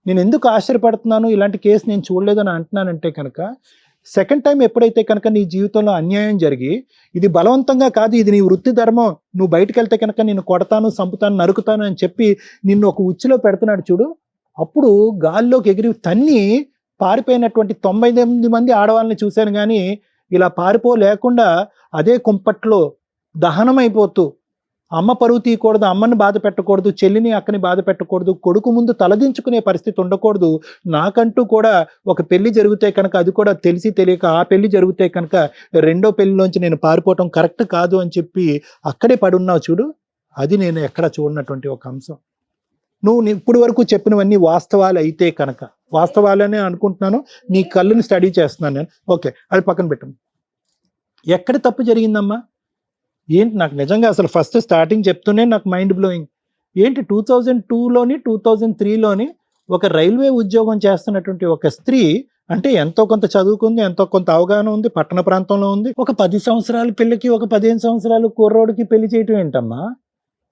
నేను ఎందుకు ఆశ్చర్యపడుతున్నాను, ఇలాంటి కేసు నేను చూడలేదని అంటున్నానంటే కనుక సెకండ్ టైం ఎప్పుడైతే కనుక నీ జీవితంలో అన్యాయం జరిగి ఇది బలవంతంగా కాదు, ఇది నీ వృత్తి ధర్మం, నువ్వు బయటకు వెళ్తే కనుక నిన్ను కొడతాను, చంపుతాను, నరుకుతాను అని చెప్పి నిన్ను ఒక ఉచ్చులో పెడుతున్నాడు చూడు, అప్పుడు గాల్లోకి ఎగిరి తన్ని పారిపోయినటువంటి 99 మంది ఆడవాళ్ళని చూశాను, కానీ ఇలా పారిపోలేకుండా అదే కుంపట్లో దహనం అయిపోతూ అమ్మ పరువు తీయకూడదు, అమ్మని బాధ పెట్టకూడదు, చెల్లిని అక్కని బాధ పెట్టకూడదు, కొడుకు ముందు తలదించుకునే పరిస్థితి ఉండకూడదు. నాకంటూ కూడా ఒక పెళ్లి జరిగితే కనుక అది కూడా తెలిసి తెలియక ఆ పెళ్లి జరిగితే కనుక రెండో పెళ్లిలోంచి నేను పారిపోవటం కరెక్ట్ కాదు అని చెప్పి అక్కడే పడున్నావు చూడు, అది నేను ఎక్కడ చూడనటువంటి ఒక అంశం. నువ్వు ఇప్పుడు వరకు చెప్పినవన్నీ వాస్తవాలు అయితే కనుక, వాస్తవాలనే అనుకుంటున్నాను, నీ కళ్ళని స్టడీ చేస్తున్నాను నేను, ఓకే అది పక్కన పెట్టము. ఎక్కడ తప్పు జరిగిందమ్మా ఏంటి? నాకు నిజంగా అసలు ఫస్ట్ స్టార్టింగ్ చెప్తూనే నాకు మైండ్ బ్లోయింగ్. ఏంటి 2002లోని 2003లోని ఒక రైల్వే ఉద్యోగం చేస్తున్నటువంటి ఒక స్త్రీ, అంటే ఎంతో కొంత చదువుకుంది, ఎంతో కొంత అవగాహన ఉంది, పట్టణ ప్రాంతంలో ఉంది, ఒక 10 సంవత్సరాల పిల్లకి ఒక 15 సంవత్సరాలు కుర్రోడికి పెళ్లి చేయటం ఏంటమ్మా?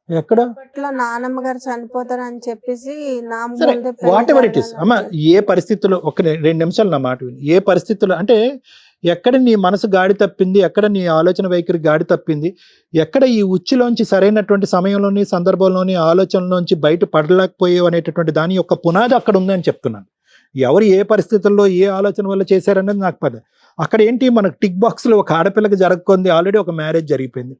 ఎక్కడ? అప్పట్లో నానమ్మ గారు చనిపోతారని చెప్పేసి నా సరే ముందే వాట్ ఎవర్ ఇట్ ఇస్ అమ్మ, ఏ పరిస్థితుల్లో ఒక 2 నిమిషాలు నా మాట విని, ఏ పరిస్థితుల్లో అంటే ఎక్కడ నీ మనసు గాడి తప్పింది, ఎక్కడ నీ ఆలోచన వైఖరి గాడి తప్పింది, ఎక్కడ ఈ ఉచ్చులోంచి సరైనటువంటి సమయంలోని సందర్భంలోని ఆలోచనలోంచి బయట పడలేకపోయావు అనేటటువంటి దాని యొక్క పునాది అక్కడ ఉందని చెప్తున్నాను. ఎవరు ఏ పరిస్థితుల్లో ఏ ఆలోచన వల్ల చేశారనేది నాకు పద. అక్కడ ఏంటి, మనకు టిక్ బాక్స్లో ఒక ఆడపిల్లకి జరగకుంది, ఆల్రెడీ ఒక మ్యారేజ్ జరిగిపోయింది,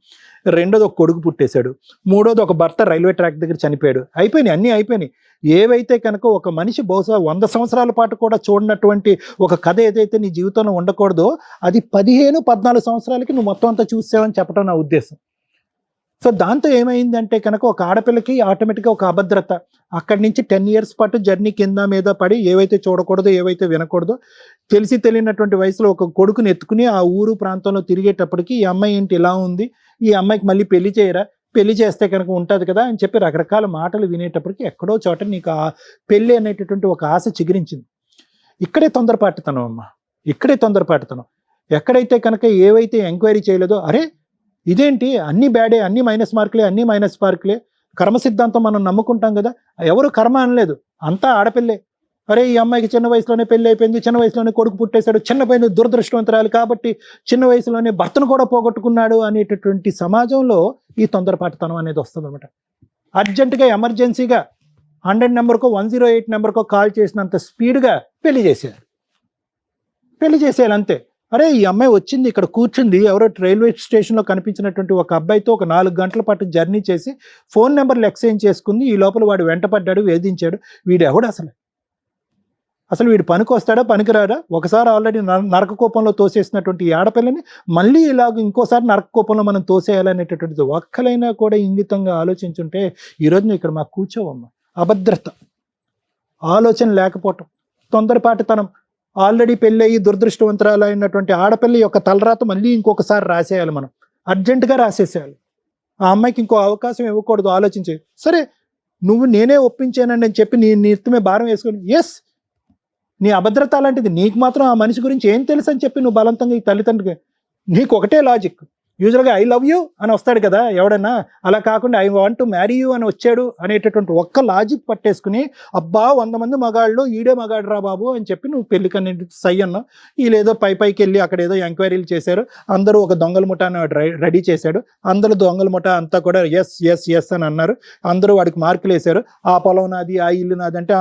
రెండోది ఒక కొడుకు పుట్టేశాడు, మూడోది ఒక భర్త రైల్వే ట్రాక్ దగ్గర చనిపోయాడు, అయిపోయినాయి, అన్నీ అయిపోయినాయి. ఏవైతే కనుక ఒక మనిషి బహుశా 100 సంవత్సరాల పాటు కూడా చూడనటువంటి ఒక కథ ఏదైతే నీ జీవితంలో ఉండకూడదో అది 15-14 సంవత్సరాలకి నువ్వు మొత్తం అంతా చూసావని చెప్పడం నా ఉద్దేశం. సో దాంతో ఏమైందంటే కనుక ఒక ఆడపిల్లకి ఆటోమేటిక్గా ఒక అభద్రత, అక్కడి నుంచి 10 years పాటు జర్నీ కింద మీద పడి ఏవైతే చూడకూడదో ఏవైతే వినకూడదో తెలిసి తెలియనటువంటి వయసులో ఒక కొడుకుని ఎత్తుకుని ఆ ఊరు ప్రాంతంలో తిరిగేటప్పటికి ఈ అమ్మాయి ఏంటి ఇలా ఉంది, ఈ అమ్మాయికి మళ్ళీ పెళ్లి చేయరా, పెళ్లి చేస్తే కనుక ఉంటుంది కదా అని చెప్పి రకరకాల మాటలు వినేటప్పటికి ఎక్కడో చోట నీకు ఆ పెళ్లి అనేటటువంటి ఒక ఆశ చిగురించింది. ఇక్కడే తొందరపాటుతనం అమ్మ, ఇక్కడే తొందరపాటుతనం. ఎక్కడైతే కనుక ఏవైతే ఎంక్వైరీ చేయలేదో, అరే ఇదేంటి అన్ని బ్యాడే, అన్ని మైనస్ మార్కులే, కర్మ సిద్ధాంతం మనం నమ్ముకుంటాం కదా, ఎవరు కర్మ అనలేదు, అంతా ఆడపిల్లే. అరే ఈ అమ్మాయికి చిన్న వయసులోనే పెళ్లి అయిపోయింది, చిన్న వయసులోనే కొడుకు పుట్టేశాడు, చిన్న పైన దురదృష్టవంతరాలు కాబట్టి చిన్న వయసులోనే భర్తను కూడా పోగొట్టుకున్నాడు అనేటటువంటి సమాజంలో ఈ తొందరపాటుతనం అనేది వస్తుంది అనమాట. అర్జెంటుగా ఎమర్జెన్సీగా 100 నెంబర్కో 108 నెంబర్కో కాల్ చేసినంత స్పీడ్గా పెళ్లి చేసేయాలి అంతే. అరే ఈ అమ్మాయి వచ్చింది, ఇక్కడ కూర్చుంది, ఎవరో రైల్వే స్టేషన్లో కనిపించినటువంటి ఒక అబ్బాయితో ఒక 4 గంటల పాటు జర్నీ చేసి ఫోన్ నెంబర్లు ఎక్స్చేంజ్ చేసుకుంది, ఈ లోపల వాడు వెంటపడ్డాడు, వేధించాడు, వీడు ఎవడు అసలు వీడు పనికి వస్తాడా పనికిరాడా? ఒకసారి ఆల్రెడీ నరక కోపంలో తోసేసినటువంటి ఈ ఆడపిల్లని మళ్ళీ ఇలాగ ఇంకోసారి నరక కోపంలో మనం తోసేయాలనేటటువంటిది ఒక్కలైనా కూడా ఇంగితంగా ఆలోచించుంటే ఈరోజు నువ్వు ఇక్కడ మాకు కూర్చోవమ్మా. అభద్రత, ఆలోచన లేకపోవటం, తొందరపాటుతనం, ఆల్రెడీ పెళ్ళయి దురదృష్టవంతరాలు అయినటువంటి ఆడపిల్ల యొక్క తలరాత మళ్ళీ ఇంకొకసారి రాసేయాలి, మనం అర్జెంటుగా రాసేసేయాలి. ఆ అమ్మాయికి ఇంకో అవకాశం ఇవ్వకూడదు, ఆలోచించే. సరే నువ్వు నేనే ఒప్పించానని చెప్పి నీ నెత్తిమే భారం వేసుకొని, ఎస్ నీ అభద్రత అలాంటిది, నీకు మాత్రం ఆ మనిషి గురించి ఏం తెలుసు అని చెప్పి నువ్వు బలవంతంగా ఈ తల్లిదండ్రులకి, నీకు ఒకటే లాజిక్, యూజువల్గా ఐ లవ్ యూ అని వస్తాడు కదా ఎవడన్నా, అలా కాకుండా I want to marry you అని వచ్చాడు అనేటటువంటి ఒక్క లాజిక్ పట్టేసుకుని, అబ్బా 100 మంది మగాళ్ళు ఈడే మగాడు రా బాబు అని చెప్పి నువ్వు పెళ్లికని సై అన్నావు. వీళ్ళేదో పైకి వెళ్ళి అక్కడ ఏదో ఎంక్వైరీలు చేశారు, అందరూ ఒక దొంగల ముఠాను రెడీ చేశాడు, అందరూ దొంగల ముఠా అంతా కూడా ఎస్ అని అన్నారు, అందరూ వాడికి మార్కులు వేశారు, ఆ పొలం నాది, ఆ ఇల్లు నాది అంటే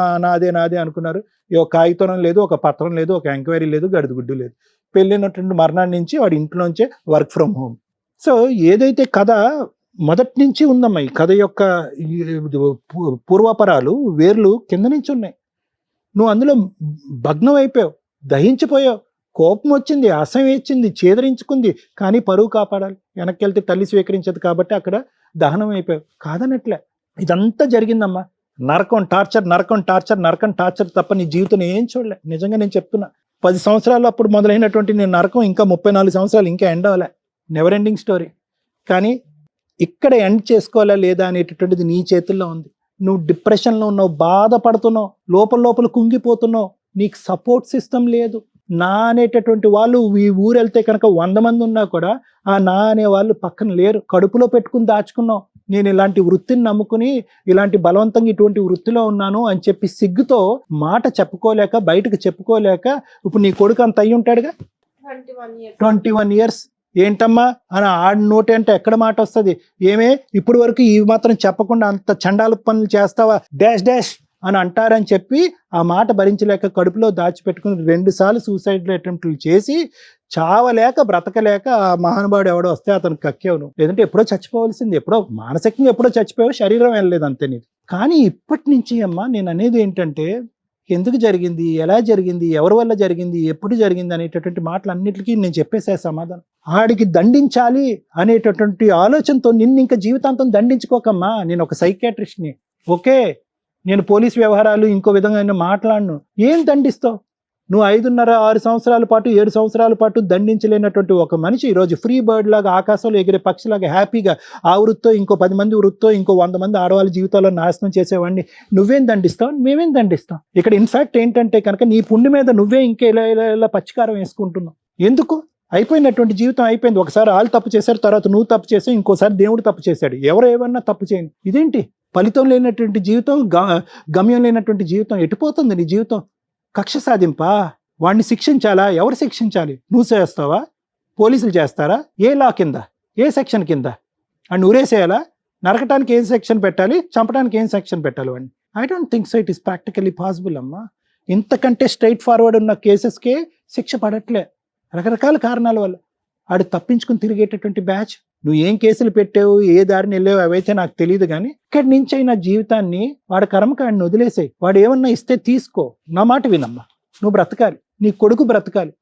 నాదే అనుకున్నారు. ఒక కాగితం లేదు, ఒక పత్రం లేదు, ఒక ఎంక్వైరీ లేదు, గడిదిగుడ్డు లేదు. పెళ్ళినటువంటి మర్నాడు నుంచి వాడి ఇంట్లోంచే వర్క్ ఫ్రమ్ హోమ్. సో ఏదైతే కథ మొదటి నుంచి ఉందమ్మా, ఈ కథ యొక్క పూర్వపరాలు వేర్లు కింద నుంచి ఉన్నాయి. నువ్వు అందులో భగ్నం అయిపోయావు, దహించిపోయావు, కోపం వచ్చింది, అసహ్యం వచ్చింది, చేదరించుకుంది, కానీ పరువు కాపాడాలి, వెనక్కి వెళ్తే తల్లి స్వీకరించదు కాబట్టి అక్కడ దహనం అయిపోయావు. కాదనట్లే, ఇదంతా జరిగిందమ్మా. నరకం టార్చర్ తప్ప నీ జీవితం ఏం చూడలే. నిజంగా నేను చెప్తున్నా, 10 సంవత్సరాలు అప్పుడు మొదలైనటువంటి నేను నరకం ఇంకా 34 సంవత్సరాలు ఇంకా ఎండ్ అవ్వలే, నెవర్ ఎండింగ్ స్టోరీ. కానీ ఇక్కడ ఎండ్ చేసుకోవాలా లేదా అనేటటువంటిది నీ చేతుల్లో ఉంది. నువ్వు డిప్రెషన్లో ఉన్నావు, బాధపడుతున్నావు, లోపల కుంగిపోతున్నావు, నీకు సపోర్ట్ సిస్టమ్ లేదు. నా అనేటటువంటి వాళ్ళు ఈ ఊరు వెళ్తే కనుక 100 మంది ఉన్నా కూడా ఆ నా అనే వాళ్ళు పక్కన లేరు, కడుపులో పెట్టుకుని దాచుకున్నావు. నేను ఇలాంటి వృత్తిని నమ్ముకుని ఇలాంటి బలవంతంగా ఇటువంటి వృత్తిలో ఉన్నాను అని చెప్పి సిగ్గుతో మాట చెప్పుకోలేక, బయటకు చెప్పుకోలేక, ఇప్పుడు నీ కొడుకు అంత అయ్యి ఉంటాడుగా, 21 years ఏంటమ్మా అని ఆడి నోటి అంటే ఎక్కడ మాట వస్తుంది? ఏమే ఇప్పుడు వరకు ఈ మాత్రం చెప్పకుండా అంత చండాల పనులు చేస్తావా డాష్ డాష్ అని అంటారని చెప్పి ఆ మాట భరించలేక కడుపులో దాచిపెట్టుకుని 2 సార్లు సూసైడ్ అటెంప్ట్లు చేసి చావలేక బ్రతకలేక ఆ మహానుభావుడు ఎవడో వస్తే అతను కక్కేవు నువ్వు. లేదంటే ఎప్పుడో చచ్చిపోవాల్సింది, ఎప్పుడో మానసికంగా ఎప్పుడో చచ్చిపోయావు, శరీరం వెళ్ళలేదు అంతే నీది. కానీ ఇప్పటి నుంచి అమ్మా నేను అనేది ఏంటంటే ఎందుకు జరిగింది, ఎలా జరిగింది, ఎవరి వల్ల జరిగింది, ఎప్పుడు జరిగింది అనేటటువంటి మాటలన్నిటికీ నేను చెప్పేసే సమాధానం. ఆడికి దండించాలి అనేటటువంటి ఆలోచనతో నిన్ను ఇంకా జీవితాంతం దండించుకోకమ్మా. నేను ఒక సైకియాట్రిస్ట్ని, ఓకే, నేను పోలీస్ వ్యవహారాలు ఇంకో విధంగా మాట్లాడను. ఏం దండిస్తావు నువ్వు? 5.5-6 సంవత్సరాల పాటు 7 సంవత్సరాల పాటు దండించలేనటువంటి ఒక మనిషి ఈరోజు ఫ్రీ బర్డ్ లాగా ఆకాశంలో ఎగిరే పక్షిలాగా హ్యాపీగా ఆ వృత్తో ఇంకో 10 మంది వృత్తో ఇంకో 100 మంది ఆడవాళ్ళ జీవితాల్లో నాశనం చేసేవాడిని నువ్వేం దండిస్తావు? మేమేం దండిస్తాం? ఇక్కడ ఇన్ఫాక్ట్ ఏంటంటే కనుక నీ పుండి మీద నువ్వే ఇంకా ఇలా పచ్చికారం వేసుకుంటున్నావు. ఎందుకు? అయిపోయినటువంటి జీవితం అయిపోయింది. ఒకసారి వాళ్ళు తప్పు చేశారు, తర్వాత నువ్వు తప్పు చేసావు, ఇంకోసారి దేవుడు తప్పు చేశాడు, ఎవరు ఏమన్నా తప్పు చేయండి. ఇదేంటి ఫలితం లేనటువంటి జీవితం, గమ్యం లేనటువంటి జీవితం? ఎటుపోతుంది నీ జీవితం? కక్ష సాధింపా? వాడిని శిక్షించాలా? ఎవరు శిక్షించాలి? నువ్వు చేస్తావా? పోలీసులు చేస్తారా? ఏ లా కింద, ఏ సెక్షన్ కింద? వాడిని ఉరేసేయాలా? నరకటానికి ఏం సెక్షన్ పెట్టాలి, చంపడానికి ఏం సెక్షన్ పెట్టాలి వాడిని? I don't think so it is practically possible అమ్మా. ఇంతకంటే స్ట్రైట్ ఫార్వర్డ్ ఉన్న కేసెస్కే శిక్ష పడట్లే రకరకాల కారణాల వల్ల. ఆడు తప్పించుకుని తిరిగేటటువంటి బ్యాచ్. నువ్వు ఏం కేసులు పెట్టావు, ఏ దారిని వెళ్ళావు అవైతే నాకు తెలియదు, కానీ ఇక్కడి నుంచి అయినా జీవితాన్ని వాడి కర్మకాడిని వదిలేసాయి. వాడు ఏమన్నా ఇస్తే తీసుకో, నా మాట వినమ్మా. నువ్వు బ్రతకాలి, నీ కొడుకు బ్రతకాలి.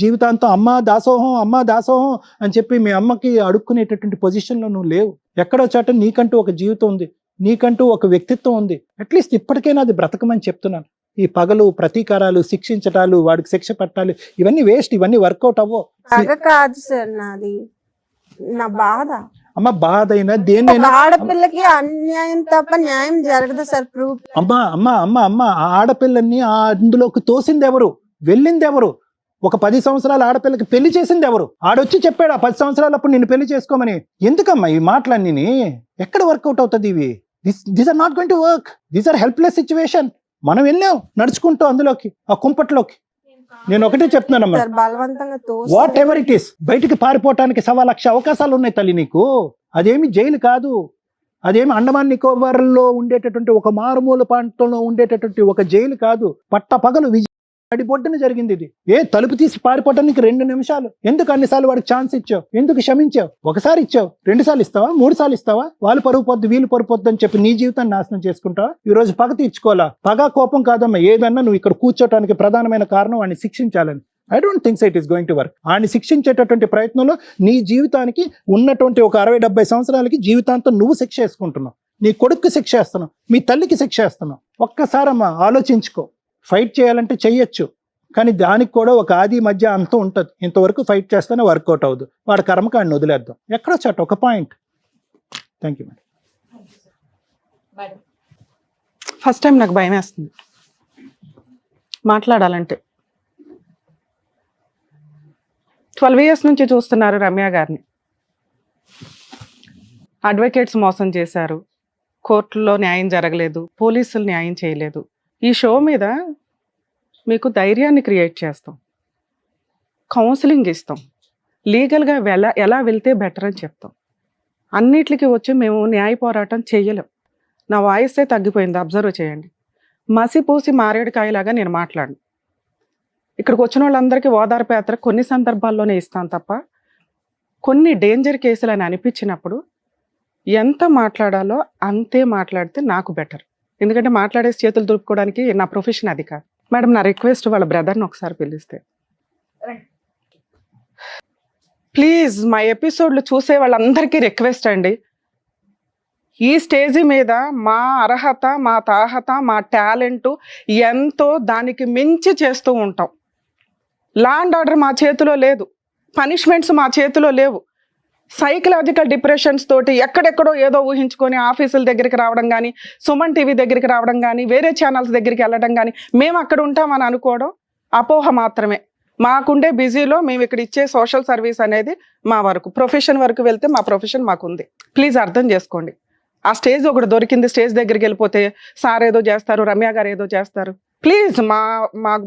జీవితాంతం అమ్మా దాసోహం అని చెప్పి మీ అమ్మకి అడుక్కునేటటువంటి పొజిషన్లో నువ్వు లేవు. ఎక్కడో చాట నీకంటూ ఒక జీవితం ఉంది, నీకంటూ ఒక వ్యక్తిత్వం ఉంది. అట్లీస్ట్ ఇప్పటికైనా అది బ్రతకమని చెప్తున్నాను. ఈ పగలు, ప్రతీకారాలు, శిక్షించటాలు, వాడికి శిక్ష పట్టాలి, ఇవన్నీ వేస్ట్, ఇవన్నీ వర్కౌట్ అవ్వో. కాదు సార్, నాది నా బాధ. అమ్మ బాధ అయినా దేన్నైనా ఆడపిల్లకి అన్యాయం తప్ప న్యాయం జరగదు సార్. ప్రూఫ్ అమ్మ ఆడపిల్లల్ని అందులోకి తోసింది ఎవరు, వెళ్ళింది ఎవరు? ఒక 10 సంవత్సరాల ఆడపిల్లకి పెళ్లి చేసింది ఎవరు? ఆడొచ్చి చెప్పాడు ఆ 10 సంవత్సరాలప్పుడు నిన్ను పెళ్లి చేసుకోమని. ఎందుకమ్మా ఈ మాటలన్నీ? ఎక్కడ వర్కౌట్ అవుతుంది ఇవి? These are not going to work. These are helpless situation. మనం వెళ్ళాం నడుచుకుంటూ అందులోకి, ఆ కుంపట్లోకి. నేను ఒకటే చెప్తున్నానమ్మా, బలవంతంగా వాట్ ఎవర్ ఇట్ ఈస్, బయటికి పారిపోవటానికి 1,00,000 అవకాశాలు ఉన్నాయి తల్లి నీకు. అదేమి జైలు కాదు, అదేమి అండమాన్ నికోబార్లో ఉండేటటువంటి ఒక మారుమూల ప్రాంతంలో ఉండేటటువంటి ఒక జైలు కాదు. పట్ట పగలు అడిబొడ్డున జరిగింది ఇది. తలుపు తీసి పారిపోవటానికి 2 నిమిషాలు. ఎందుకు అన్నిసార్లు వాడికి ఛాన్స్ ఇచ్చావు? ఎందుకు క్షమించావు? ఒకసారి ఇచ్చావు, 2 సార్లు ఇస్తావా, 3 సార్లు ఇస్తావా? వాళ్ళు పరుగు పొద్దు, వీళ్ళు పరుగు పొద్దు అని చెప్పి నీ జీవితాన్ని నాశనం చేసుకుంటావా? ఈ రోజు పగ తీర్చుకోవాలా? పగ కోపం కాదమ్మా, ఏదన్నా నువ్వు ఇక్కడ కూర్చోటానికి ప్రధానమైన కారణం వాడిని శిక్షించాలని. I don't think it is going to work. వాడిని శిక్షించేటటువంటి ప్రయత్నంలో నీ జీవితానికి ఉన్నటువంటి ఒక 60-70 సంవత్సరాలకి జీవితాంతం నువ్వు శిక్ష వేసుకుంటున్నావు. నీ కొడుక్కి శిక్ష వేస్తున్నావు, మీ తల్లికి శిక్ష వేస్తున్నావు. ఒక్కసారమ్మా ఆలోచించుకో. ఫైట్ చేయాలంటే చెయ్యొచ్చు, కానీ దానికి కూడా ఒక ఆది మధ్య అంతం ఉంటుంది. ఇంతవరకు ఫైట్ చేస్తేనే వర్కౌట్ అవ్వదు. వాడి కర్మకాడిని వదిలేద్దాం. ఎక్కడో చట్ట ఒక point. Thank you madam. First time నాకు భయం వేస్తుంది మాట్లాడాలంటే. 12 years నుంచి చూస్తున్నారు రమ్య గారిని. అడ్వకేట్స్ మోసం చేశారు, కోర్టులో న్యాయం జరగలేదు, పోలీసులు న్యాయం చేయలేదు. ఈ షో మీద మీకు ధైర్యాన్ని క్రియేట్ చేస్తాం, కౌన్సిలింగ్ ఇస్తాం, లీగల్గా ఎలా వెళ్తే బెటర్ అని చెప్తాం. అన్నిటికీ వచ్చి మేము న్యాయ పోరాటం చేయలేం. నా వాయిసే తగ్గిపోయింది, అబ్జర్వ్ చేయండి. మసిపూసి మారేడుకాయలాగా నేను మాట్లాడను. ఇక్కడికి వచ్చిన వాళ్ళందరికీ ఓదార్పు యాత్ర కొన్ని సందర్భాల్లోనే ఇస్తాను తప్ప, కొన్ని డేంజర్ కేసులు అని అనిపించినప్పుడు ఎంత మాట్లాడాలో అంతే మాట్లాడితే నాకు బెటర్. ఎందుకంటే మాట్లాడేసి చేతులు దులుపుకోవడానికి నా ప్రొఫెషన్ అది కాదు. మేడం, నా రిక్వెస్ట్ వాళ్ళ బ్రదర్ని ఒకసారి పిలిస్తే ప్లీజ్. మా ఎపిసోడ్లు చూసే వాళ్ళందరికీ రిక్వెస్ట్ అండి, ఈ స్టేజీ మీద మా అర్హత, మా తాహత, మా టాలెంటు ఎంతో దానికి మించి చేస్తూ ఉంటాం. లా అండ్ ఆర్డర్ మా చేతిలో లేదు, పనిష్మెంట్స్ మా చేతిలో లేవు. సైకలాజికల్ డిప్రెషన్స్ తోటి ఎక్కడెక్కడో ఏదో ఊహించుకొని ఆఫీసుల దగ్గరికి రావడం కానీ, సుమన్ టీవీ దగ్గరికి రావడం కానీ, వేరే ఛానల్స్ దగ్గరికి వెళ్ళడం కానీ, మేము అక్కడ ఉంటామని అనుకోవడం అపోహ మాత్రమే. మాకుండే బిజీలో మేము ఇక్కడ ఇచ్చే సోషల్ సర్వీస్ అనేది మా వరకు. ప్రొఫెషన్ వరకు వెళ్తే మా ప్రొఫెషన్ మాకుంది. ప్లీజ్ అర్థం చేసుకోండి. ఆ స్టేజ్ ఒకటి దొరికింది, స్టేజ్ దగ్గరికి వెళ్ళిపోతే సార్ ఏదో చేస్తారు, రమ్య గారు ఏదో చేస్తారు. ప్లీజ్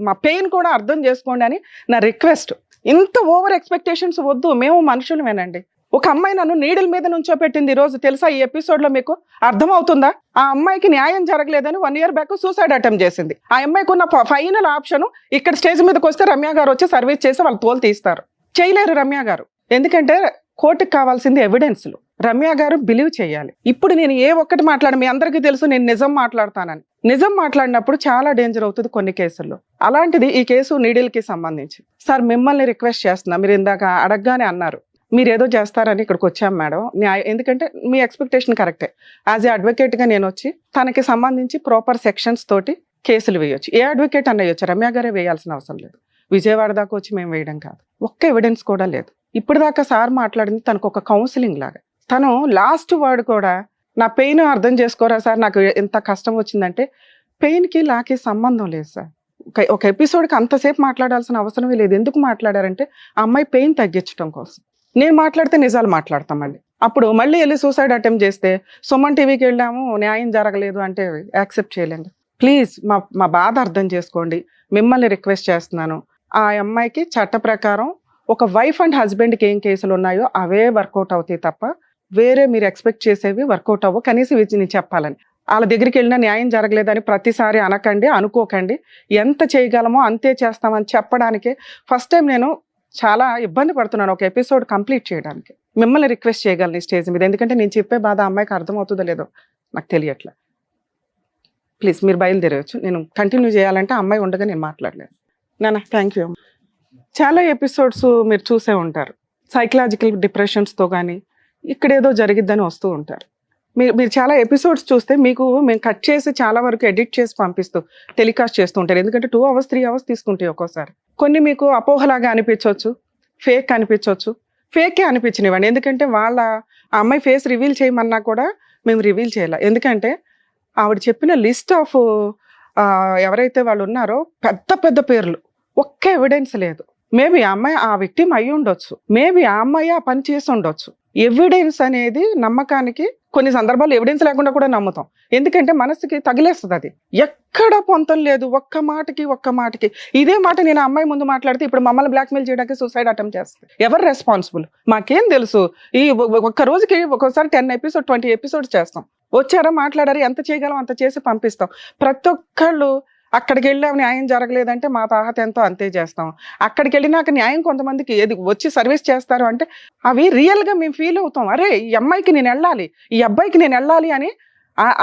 మా పెయిన్ కూడా అర్థం చేసుకోండి అని నా రిక్వెస్ట్. ఇంత ఓవర్ ఎక్స్పెక్టేషన్స్ వద్దు, మేము మనుషులమేనండి. ఒక అమ్మాయి నన్ను నీడల మీద నుంచోపెట్టింది ఈ రోజు, తెలుసా? ఈ ఎపిసోడ్ లో మీకు అర్థం అవుతుందా? ఆ అమ్మాయికి న్యాయం జరగలేదని 1 year బ్యాక్ సూసైడ్ అటెంప్ట్ చేసింది. ఆ అమ్మాయికి ఉన్న ఫైనల్ ఆప్షన్ ఇక్కడ స్టేజ్ మీదకి వస్తే రమ్య గారు వచ్చి సర్వీస్ చేసి వాళ్ళు తోలు తీస్తారు. చేయలేరు రమ్య గారు, ఎందుకంటే కోర్టుకు కావాల్సింది ఎవిడెన్స్లు. రమ్య గారు బిలీవ్ చేయాలి. ఇప్పుడు నేను ఏ ఒక్కటి మీ అందరికీ తెలుసు నేను నిజం మాట్లాడతానని. నిజం మాట్లాడినప్పుడు చాలా డేంజర్ అవుతుంది కొన్ని కేసుల్లో. అలాంటిది ఈ కేసు నీడిల్కి సంబంధించి. సార్ మిమ్మల్ని రిక్వెస్ట్ చేస్తున్నా, మీరు ఇందాక అడగగానే అన్నారు మీరు ఏదో చేస్తారని ఇక్కడికి వచ్చాం మేడం. ఎందుకంటే మీ ఎక్స్పెక్టేషన్ కరెక్టే. యాజ్ ఏ అడ్వకేట్గా నేను వచ్చి తనకి సంబంధించి ప్రాపర్ సెక్షన్స్ తోటి కేసులు వేయొచ్చు. ఏ అడ్వకేట్ అన్న వేయొచ్చు, రమ్య గారే వేయాల్సిన అవసరం లేదు. విజయవాడ దాకా వచ్చి మేము వేయడం కాదు. ఒక్క ఎవిడెన్స్ కూడా లేదు. ఇప్పుడు దాకా సార్ మాట్లాడింది తనకు ఒక కౌన్సిలింగ్ లాగా. తను లాస్ట్ వర్డ్ కూడా నా పెయిన్ అర్థం చేసుకోరా సార్, నాకు ఎంత కష్టం వచ్చిందంటే పెయిన్కి నాకి సంబంధం లేదు సార్. ఒక ఎపిసోడ్కి అంతసేపు మాట్లాడాల్సిన అవసరమే లేదు. ఎందుకు మాట్లాడారంటే ఆ అమ్మాయి పెయిన్ తగ్గించడం కోసం. నేను మాట్లాడితే నిజాలు మాట్లాడతాం మళ్ళీ. అప్పుడు మళ్ళీ వెళ్ళి సూసైడ్ అటెంప్ట్ చేస్తే సుమన్ టీవీకి వెళ్ళాము న్యాయం జరగలేదు అంటే యాక్సెప్ట్ చేయలేండి. ప్లీజ్ మా బాధ అర్థం చేసుకోండి. మిమ్మల్ని రిక్వెస్ట్ చేస్తున్నాను. ఆ అమ్మాయికి చట్ట ప్రకారం ఒక వైఫ్ అండ్ హస్బెండ్కి ఏం కేసులు ఉన్నాయో అవే వర్కౌట్ అవుతాయి తప్ప వేరే మీరు ఎక్స్పెక్ట్ చేసేవి వర్కౌట్ అవ్వవు. కనీసం ఇది నేను చెప్పాలని. వాళ్ళ దగ్గరికి వెళ్ళినా న్యాయం జరగలేదని ప్రతిసారి అనకండి, అనుకోకండి. ఎంత చేయగలమో అంతే చేస్తామని చెప్పడానికే ఫస్ట్ టైం నేను చాలా ఇబ్బంది పడుతున్నాను ఒక ఎపిసోడ్ కంప్లీట్ చేయడానికి. మిమ్మల్ని రిక్వెస్ట్ చేయగలను ఈ స్టేజ్ మీద, ఎందుకంటే నేను చెప్పే బాధ అమ్మాయికి అర్థమవుతుందో లేదో నాకు తెలియట్లే. ప్లీజ్ మీరు బయలుదేరవచ్చు. నేను కంటిన్యూ చేయాలంటే అమ్మాయి ఉండగా నేను మాట్లాడలేను. నాన్న థ్యాంక్ యూ. చాలా ఎపిసోడ్స్ మీరు చూసే ఉంటారు. సైకలాజికల్ డిప్రెషన్స్తో కానీ ఇక్కడేదో జరిగిద్దని వస్తూ ఉంటారు. మీరు చాలా ఎపిసోడ్స్ చూస్తే మీకు మేము కట్ చేసి చాలా వరకు ఎడిట్ చేసి పంపిస్తూ టెలికాస్ట్ చేస్తూ ఉంటారు. ఎందుకంటే 2 hours 3 hours తీసుకుంటాయి ఒక్కోసారి. కొన్ని మీకు అపోహలాగా అనిపించవచ్చు, ఫేక్ అనిపించవచ్చు. ఫేకే అనిపించినవ్వండి. ఎందుకంటే ఆ అమ్మాయి ఫేస్ రివీల్ చేయమన్నా కూడా మేము రివీల్ చేయాలి. ఎందుకంటే ఆవిడ చెప్పిన లిస్ట్ ఆఫ్ ఎవరైతే వాళ్ళు ఉన్నారో పెద్ద పెద్ద పేర్లు, ఒక్క ఎవిడెన్స్ లేదు. మేబీ ఆ అమ్మాయి ఆ విక్టిమ్ అయి ఉండొచ్చు, మేబీ ఆ అమ్మాయి ఆ పని చేసి ఉండొచ్చు. ఎవిడెన్స్ అనేది నమ్మకానికి కొన్ని సందర్భాలు ఎవిడెన్స్ లేకుండా కూడా నమ్ముతాం. ఎందుకంటే మనసుకి తగిలేస్తుంది. అది ఎక్కడ పొంతం లేదు. ఒక్క మాటకి ఇదే మాట నేను అమ్మాయి ముందు మాట్లాడితే ఇప్పుడు మమ్మల్ని బ్లాక్మెయిల్ చేయడానికి సూసైడ్ అటెంప్ట్ చేస్తుంది. ఎవరు రెస్పాన్సిబుల్? మాకేం తెలుసు? ఈ ఒక్క రోజుకి ఒక్కోసారి 10 episodes 20 episodes చేస్తాం. వచ్చారా, మాట్లాడారు, ఎంత చేయగలం అంత చేసి పంపిస్తాం. ప్రతి ఒక్కళ్ళు అక్కడికి వెళ్ళాం న్యాయం జరగలేదంటే మా తాహత ఎంతో అంతే చేస్తాం. అక్కడికి వెళ్ళినాక న్యాయం కొంతమందికి ఏది వచ్చి సర్వీస్ చేస్తారు అంటే అవి రియల్గా మేము ఫీల్ అవుతాం. అరే ఈ అమ్మాయికి నేను వెళ్ళాలి, ఈ అబ్బాయికి నేను వెళ్ళాలి అని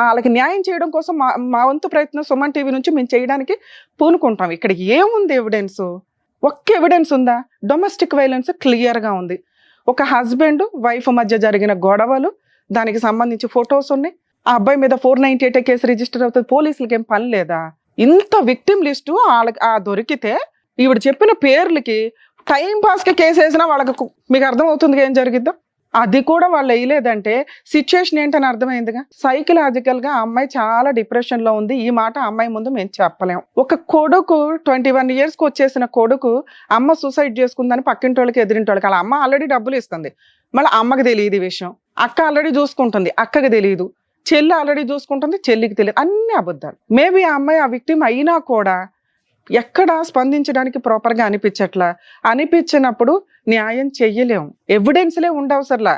వాళ్ళకి న్యాయం చేయడం కోసం మా వంతు ప్రయత్నం సుమన్ టీవీ నుంచి మేము చేయడానికి పూనుకుంటాం. ఇక్కడ ఏముంది ఎవిడెన్స్? ఒక్క ఎవిడెన్స్ ఉందా? డొమెస్టిక్ వైలెన్స్ క్లియర్గా ఉంది. ఒక హస్బెండ్ వైఫ్ మధ్య జరిగిన గొడవలు, దానికి సంబంధించి ఫొటోస్ ఉన్నాయి. ఆ అబ్బాయి మీద 498 కేసు రిజిస్టర్ అవుతుంది. పోలీసులకి ఏం పని లేదా? ఇంత విక్టిమ్ లిస్టు వాళ్ళకి దొరికితే ఈవిడ చెప్పిన పేర్లకి టైం పాస్కి కేసు వేసినా వాళ్ళకి మీకు అర్థమవుతుంది ఏం జరిగిద్దాం. అది కూడా వాళ్ళు వేయలేదంటే సిచ్యుయేషన్ ఏంటని అర్థమైందిగా. సైకలాజికల్గా ఆ అమ్మాయి చాలా డిప్రెషన్లో ఉంది. ఈ మాట అమ్మాయి ముందు మేము చెప్పలేం. ఒక కొడుకు 21 yearsకి వచ్చేసిన కొడుకు అమ్మ సూసైడ్ చేసుకుందని పక్కింటి వాళ్ళకి ఎదిరింటి వాళ్ళకి, అలా అమ్మ ఆల్రెడీ డబ్బులు ఇస్తుంది, మళ్ళీ అమ్మకి తెలియదు ఈ విషయం. అక్క ఆల్రెడీ చూసుకుంటుంది, అక్కకి తెలియదు. చెల్లి ఆల్రెడీ చూసుకుంటుంది, చెల్లికి తెలియదు. అన్ని అబద్ధాలు. మేబీ ఆ అమ్మాయి ఆ విక్టిమ్ అయినా కూడా ఎక్కడ స్పందించడానికి ప్రాపర్గా అనిపించినప్పుడు న్యాయం చెయ్యలేము. ఎవిడెన్స్లే ఉండవసరలా,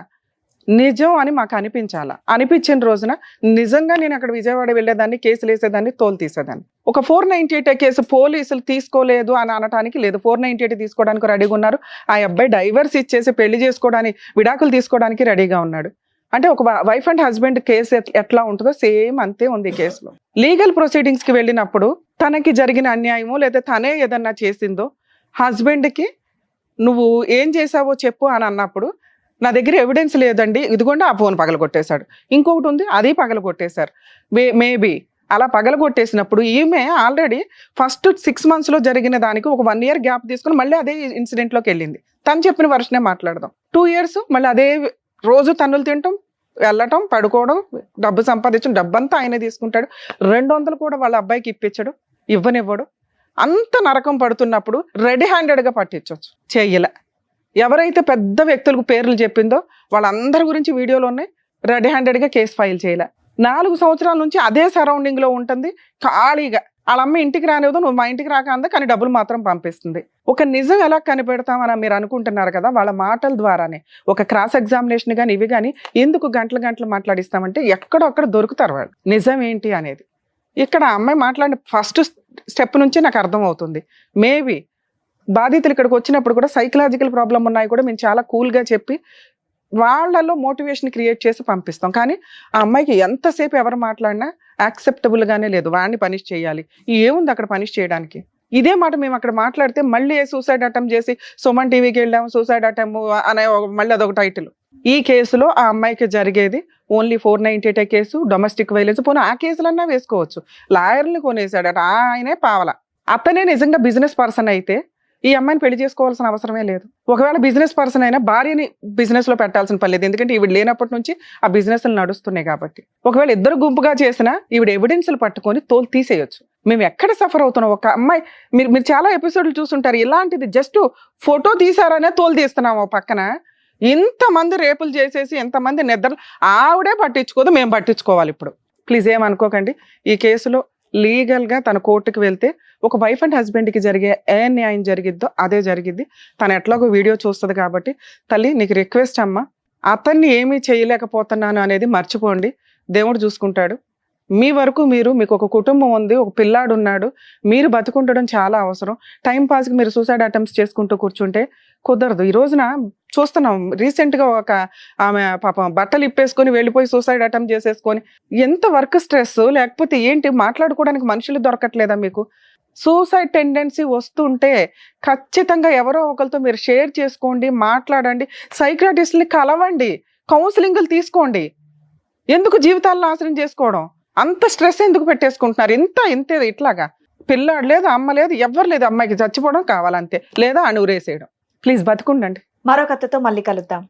నిజం అని మాకు అనిపించిన రోజున నిజంగా నేను అక్కడ విజయవాడ వెళ్ళేదాన్ని, కేసులు వేసేదాన్ని, తోలు తీసేదాన్ని. ఒక 498 కేసు పోలీసులు తీసుకోలేదు అని అనటానికి లేదు. 498 తీసుకోవడానికి రెడీగా ఉన్నారు. ఆ అబ్బాయి డైవర్స్ ఇచ్చేసి పెళ్లి చేసుకోవడానికి, విడాకులు తీసుకోవడానికి రెడీగా ఉన్నాడు. అంటే ఒక వైఫ్ అండ్ హస్బెండ్ కేసు ఎట్లా ఉంటుందో సేమ్ అంతే ఉంది కేసులో. లీగల్ ప్రొసీడింగ్స్కి వెళ్ళినప్పుడు తనకి జరిగిన అన్యాయమో లేదా తనే ఏదన్నా చేసిందో హస్బెండ్కి నువ్వు ఏం చేసావో చెప్పు అని అన్నప్పుడు నా దగ్గర ఎవిడెన్స్ లేదండి, ఇదిగోండి ఆ ఫోన్ పగలగొట్టేశాడు, ఇంకొకటి ఉంది అది పగలగొట్టేశారు. మేబీ అలా పగలగొట్టేసినప్పుడు ఈమె ఆల్రెడీ ఫస్ట్ 6 monthsలో జరిగిన దానికి ఒక 1 year గ్యాప్ తీసుకుని మళ్ళీ అదే ఇన్సిడెంట్లోకి వెళ్ళింది. తను చెప్పిన వర్షనే మాట్లాడదాం. 2 years మళ్ళీ అదే రోజు తన్నులు తినటం, వెళ్ళటం, పడుకోవడం, డబ్బు సంపాదించడం, డబ్బంతా ఆయనే తీసుకుంటాడు. 200 కూడా వాళ్ళ అబ్బాయికి ఇప్పించడు, ఇవ్వనివ్వడు. అంత నరకం పడుతున్నప్పుడు రెడీ హ్యాండెడ్గా పట్టించవచ్చు, చెయ్యలే. ఎవరైతే పెద్ద వ్యక్తులకు పేర్లు చెప్పిందో వాళ్ళందరి గురించి వీడియోలు ఉన్నాయి. రెడీ హ్యాండెడ్గా కేసు ఫైల్ చేయలే. 4 సంవత్సరాల నుంచి అదే సరౌండింగ్లో ఉంటుంది ఖాళీగా. వాళ్ళ అమ్మ ఇంటికి రానివ్వదు, నువ్వు మా ఇంటికి రాక అందా, కానీ డబ్బులు మాత్రం పంపిస్తుంది. ఒక నిజం ఎలా కనిపెడతామని మీరు అనుకుంటున్నారు కదా, వాళ్ళ మాటల ద్వారానే. ఒక క్రాస్ ఎగ్జామినేషన్ కానీ ఇవి కానీ ఎందుకు గంటలు గంటలు మాట్లాడిస్తామంటే ఎక్కడొక్కడ దొరుకుతారు వాళ్ళు నిజం ఏంటి అనేది. ఇక్కడ అమ్మాయి మాట్లాడిన ఫస్ట్ స్టెప్ నుంచి నాకు అర్థం అవుతుంది. మేబీ బాధితులు ఇక్కడికి వచ్చినప్పుడు కూడా సైకలాజికల్ ప్రాబ్లం ఉన్నాయి కూడా మేము చాలా కూల్గా చెప్పి వాళ్ళలో మోటివేషన్ క్రియేట్ చేసి పంపిస్తాం. కానీ ఆ అమ్మాయికి ఎంతసేపు ఎవరు మాట్లాడినా యాక్సెప్టబుల్గానే లేదు. వాడిని పనిష్ చేయాలి, ఏముంది అక్కడ పనిష్ చేయడానికి? ఇదే మాట మేము అక్కడ మాట్లాడితే మళ్ళీ సూసైడ్ అటెంప్ట్ చేసి సుమన్ టీవీకి వెళ్ళాము సూసైడ్ అటెంప్ట్ అనే మళ్ళీ అదొక టైటిల్. ఈ కేసులో ఆ అమ్మాయికి జరిగేది ఓన్లీ 498 కేసు, డొమెస్టిక్ వైలెన్స్. పోనీ ఆ కేసులన్నా వేసుకోవచ్చు. లాయర్ని కొనేసాడట, ఆయనే పావల. అతనే నిజంగా బిజినెస్ పర్సన్ అయితే ఈ అమ్మాయిని పెళ్లి చేసుకోవాల్సిన అవసరమే లేదు. ఒకవేళ బిజినెస్ పర్సన్ అయినా భార్యని బిజినెస్ లో పెట్టాల్సిన పని లేదు, ఎందుకంటే ఈవిడ లేనప్పటి నుంచి ఆ బిజినెస్ నడుస్తున్నాయి కాబట్టి. ఒకవేళ ఇద్దరు గుంపుగా చేసినా ఈవిడ ఎవిడెన్స్లు పట్టుకొని తోలు తీసేయొచ్చు. మేము ఎక్కడ సఫర్ అవుతున్నాం? ఒక అమ్మాయి మీరు చాలా ఎపిసోడ్లు చూస్తుంటారు, ఇలాంటిది జస్ట్ ఫోటో తీసారనే తోలు తీస్తున్నాము. పక్కన ఇంతమంది రేపులు చేసేసి ఎంతమంది నిద్ర, ఆవిడే పట్టించుకోదు, మేము పట్టించుకోవాలి. ఇప్పుడు ప్లీజ్ ఏమనుకోకండి. ఈ కేసులో లీగల్గా తన కోర్టుకు వెళ్తే ఒక వైఫ్ అండ్ హస్బెండ్కి జరిగే ఏ న్యాయం జరిగిద్దో అదే జరిగిద్ది. తను ఎట్లాగో వీడియో చూస్తుంది కాబట్టి తల్లి నీకు రిక్వెస్ట్ అమ్మ, అతన్ని ఏమీ చేయలేకపోతున్నాను అనేది మర్చిపోండి, దేవుడు చూసుకుంటాడు. మీ వరకు మీకు ఒక కుటుంబం ఉంది, ఒక పిల్లాడు ఉన్నాడు, మీరు బతుకుండడం చాలా అవసరం. టైం పాస్కి మీరు సూసైడ్ అటెంప్ట్స్ చేసుకుంటూ కూర్చుంటే కుదరదు. ఈ రోజున చూస్తున్నాం, రీసెంట్గా ఒక ఆమె పాపం బట్టలు ఇప్పేసుకొని వెళ్ళిపోయి సూసైడ్ అటెంప్ట్ చేసేసుకొని. ఎంత వర్క్ స్ట్రెస్, లేకపోతే ఏంటి, మాట్లాడుకోవడానికి మనుషులు దొరకట్లేదా మీకు? సూసైడ్ టెండెన్సీ వస్తుంటే ఖచ్చితంగా ఎవరో ఒకరితో మీరు షేర్ చేసుకోండి, మాట్లాడండి, సైకియాట్రిస్ట్ని కలవండి, కౌన్సిలింగ్లు తీసుకోండి. ఎందుకు జీవితాలను నాశనం చేసుకోవడం? అంత స్ట్రెస్ ఎందుకు పెట్టేసుకుంటున్నారు? ఇంతే ఇట్లాగా. పిల్లాడు లేదు, అమ్మ లేదు, ఎవ్వరు లేదు, అమ్మాయికి చచ్చిపోవడం కావాలంతే, లేదా అణురేసేయడం. ప్లీజ్ బతుకుండండి. మరో కథతో మళ్ళీ కలుద్దాం.